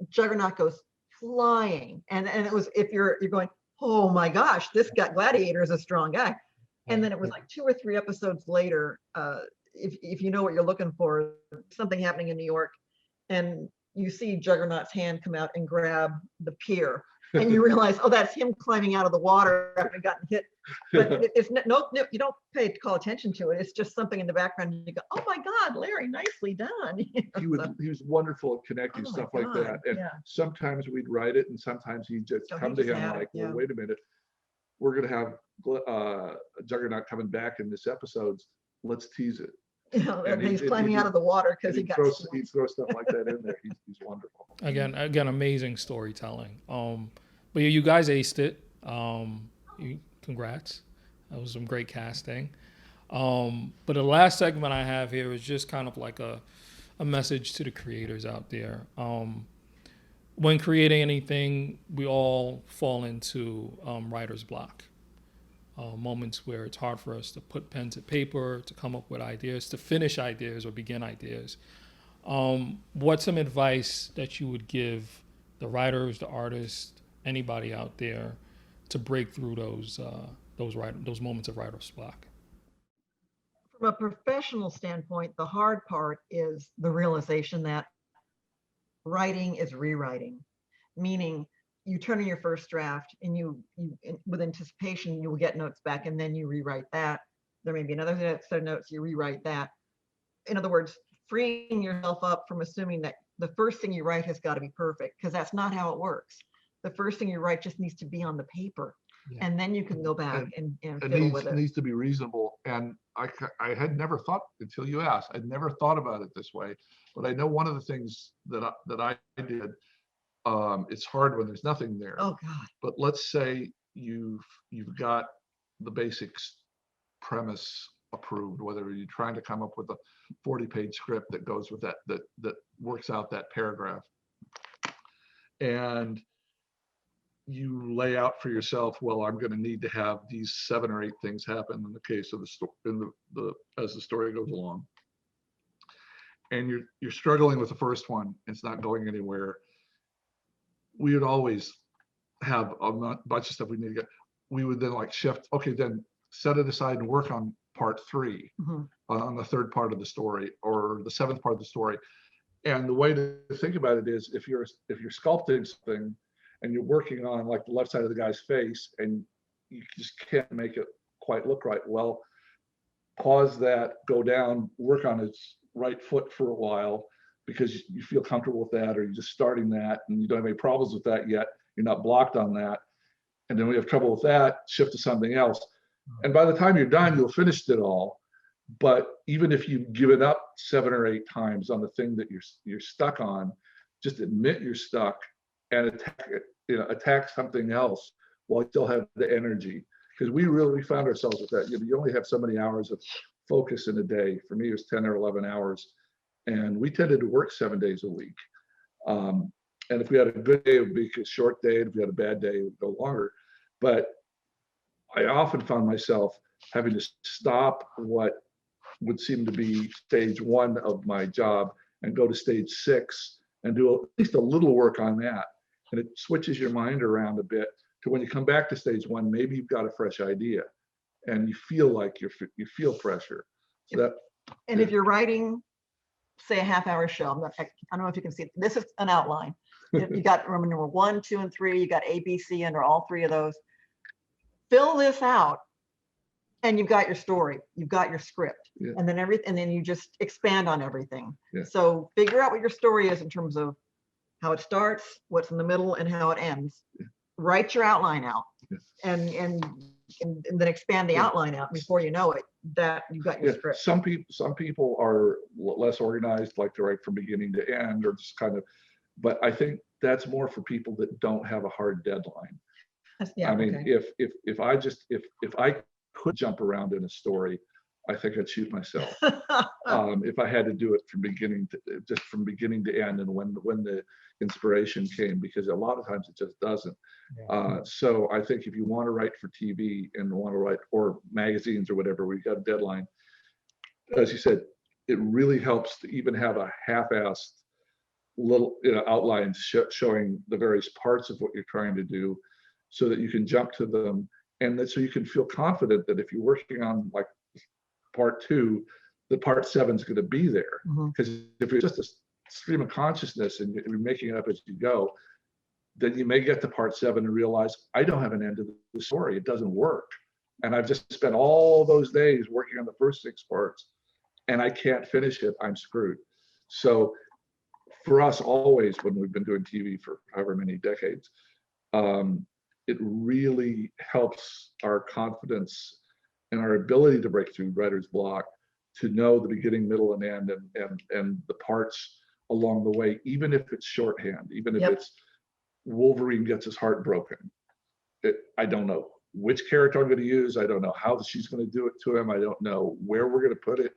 Speaker 3: Juggernaut goes flying, and it was, if you're going, oh my gosh, this Gladiator is a strong guy, and then it was like 2 or 3 episodes later. If you know what you're looking for, something happening in New York, and you see Juggernaut's hand come out and grab the pier, and you realize, oh, that's him climbing out of the water after gotten hit. But it's no, you don't call attention to it. It's just something in the background. And you go, oh my God, Larry, nicely done.
Speaker 2: He was wonderful at connecting stuff like that. And sometimes we'd write it, and sometimes he'd just come to him like, well, wait a minute, we're going to have Juggernaut coming back in this episode. Let's tease it.
Speaker 3: And he's climbing out of the water because he throws
Speaker 2: stuff like that in there. He's wonderful.
Speaker 1: Again, amazing storytelling. But you guys aced it. Congrats. That was some great casting. But the last segment I have here is just kind of like a message to the creators out there. When creating anything, we all fall into writer's block. Moments where it's hard for us to put pen to paper, to come up with ideas, to finish ideas or begin ideas. What's some advice that you would give the writers, the artists, anybody out there to break through those moments of writer's block?
Speaker 3: From a professional standpoint, the hard part is the realization that writing is rewriting, meaning you turn in your first draft and you with anticipation, you will get notes back, and then you rewrite that. There may be another set of notes, you rewrite that. In other words, freeing yourself up from assuming that the first thing you write has got to be perfect, because that's not how it works. The first thing you write just needs to be on the paper, and then you can go back and fiddle with it.
Speaker 2: It needs to be reasonable. And I had never thought, until you asked, I'd never thought about it this way. But I know one of the things that I did, it's hard when there's nothing there.
Speaker 3: Oh God.
Speaker 2: But let's say you've got the basics premise approved, whether you're trying to come up with a 40-page script that goes with that works out that paragraph, and you lay out for yourself, well, I'm going to need to have these 7 or 8 things happen in the case of the story, as the story goes along, and you're struggling with the first one, it's not going anywhere. We would always have a bunch of stuff we need to get. We would then shift, okay, then set it aside and work on part 3, on the 3rd part of the story, or the 7th part of the story. And the way to think about it is, if you're sculpting something and you're working on like the left side of the guy's face and you just can't make it quite look right, well, pause that, go down, work on his right foot for a while, because you feel comfortable with that, or you're just starting that and you don't have any problems with that yet, you're not blocked on that. And then we have trouble with that, shift to something else. And by the time you're done, you'll finished it all. But even if you've given up 7 or 8 times on the thing that you're stuck on, just admit you're stuck and attack something else while you still have the energy. Because we found ourselves with that. You only have so many hours of focus in a day. For me, it was 10 or 11 hours. And we tended to work 7 days a week. And if we had a good day, it would be a short day. And if we had a bad day, it would go longer. But I often found myself having to stop what would seem to be stage 1 of my job and go to stage 6 and do at least a little work on that. And it switches your mind around a bit to when you come back to stage 1, maybe you've got a fresh idea and you feel like you feel fresher. So that,
Speaker 3: and if you're writing, say, a half-hour show, I don't know if you can see it. This is an outline. You got room number 1, 2, and 3. You got A, B, C under all 3 of those. Fill this out, and you've got your story. You've got your script,
Speaker 2: Yeah.
Speaker 3: and then you just expand on everything.
Speaker 2: Yeah.
Speaker 3: So figure out what your story is in terms of how it starts, what's in the middle, and how it ends.
Speaker 2: Yeah.
Speaker 3: Write your outline out,
Speaker 2: Yeah.
Speaker 3: and then expand the outline out. Before you know it, that you've got your script.
Speaker 2: Some people are less organized, like to write from beginning to end, or just kind of. But I think that's more for people that don't have a hard deadline.
Speaker 3: Yeah,
Speaker 2: I mean,
Speaker 3: okay.
Speaker 2: if I could jump around in a story, I think I'd shoot myself. If I had to do it from beginning to end, and when the inspiration came, because a lot of times it just doesn't. So I think if you want to write for TV and want to write, or magazines or whatever, we've got a deadline. As you said, it really helps to even have a half-assed little outlines showing the various parts of what you're trying to do, so that you can jump to them, and that so you can feel confident that if you're working on like part 2, the part 7 is going to be there. Because if you're just a stream of consciousness and you're making it up as you go, then you may get to part 7 and realize, I don't have an end to the story. It doesn't work. And I've just spent all those days working on the first 6 parts and I can't finish it. I'm screwed. So for us, always, when we've been doing TV for however many decades, it really helps our confidence and our ability to break through writer's block, to know the beginning, middle, and end, and the parts along the way, even if it's shorthand, even if it's Wolverine gets his heart broken. I don't know which character I'm going to use. I don't know how she's going to do it to him. I don't know where we're going to put it,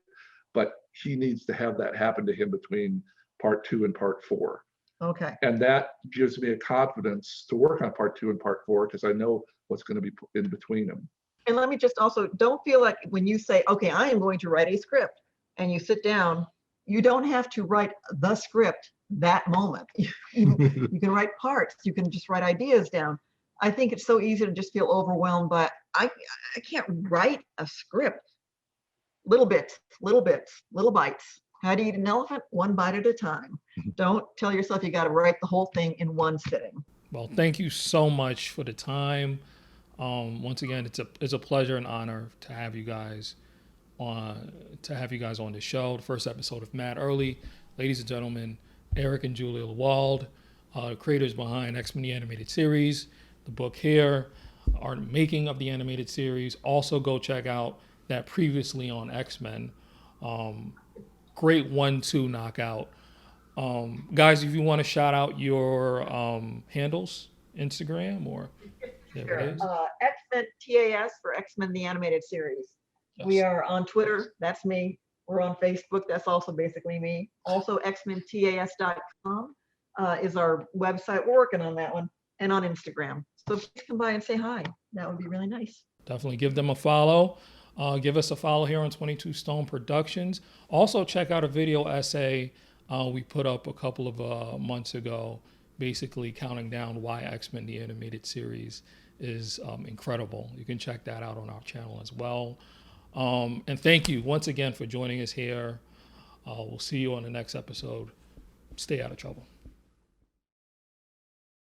Speaker 2: but he needs to have that happen to him between part 2 and part 4.
Speaker 3: Okay.
Speaker 2: And that gives me a confidence to work on part 2 and part 4, because I know what's going to be in between them.
Speaker 3: And let me just also, don't feel like when you say, okay, I am going to write a script, and you sit down, you don't have to write the script that moment. You can write parts, you can just write ideas down. I think it's so easy to just feel overwhelmed, but I can't write a script. Little bits, little bites. How do you eat an elephant? One bite at a time. Don't tell yourself you got to write the whole thing in one sitting.
Speaker 1: Well, thank you so much for the time. Once again, it's a pleasure and honor to have you guys on the show. The first episode of Mad Early, ladies and gentlemen, Eric and Julia Lewald, creators behind X-Men the Animated Series, the book here, our making of the animated series. Also, go check out that Previously on X-Men. Great 1-2 knockout. Guys, if you want to shout out your handles, Instagram or
Speaker 3: Sure. X-Men TAS for X-Men the Animated Series. Yes. We are on Twitter. That's me. We're on Facebook. That's also basically me. Also, xmentas.com is our website. We're working on that one, and on Instagram. So please come by and say hi. That would be really nice.
Speaker 1: Definitely give them a follow. Give us a follow here on 22 Stone Productions. Also, check out a video essay we put up a couple of months ago, basically counting down why X-Men the Animated Series is incredible. You can check that out on our channel as well. And thank you once again for joining us here. We'll see you on the next episode. Stay out of trouble.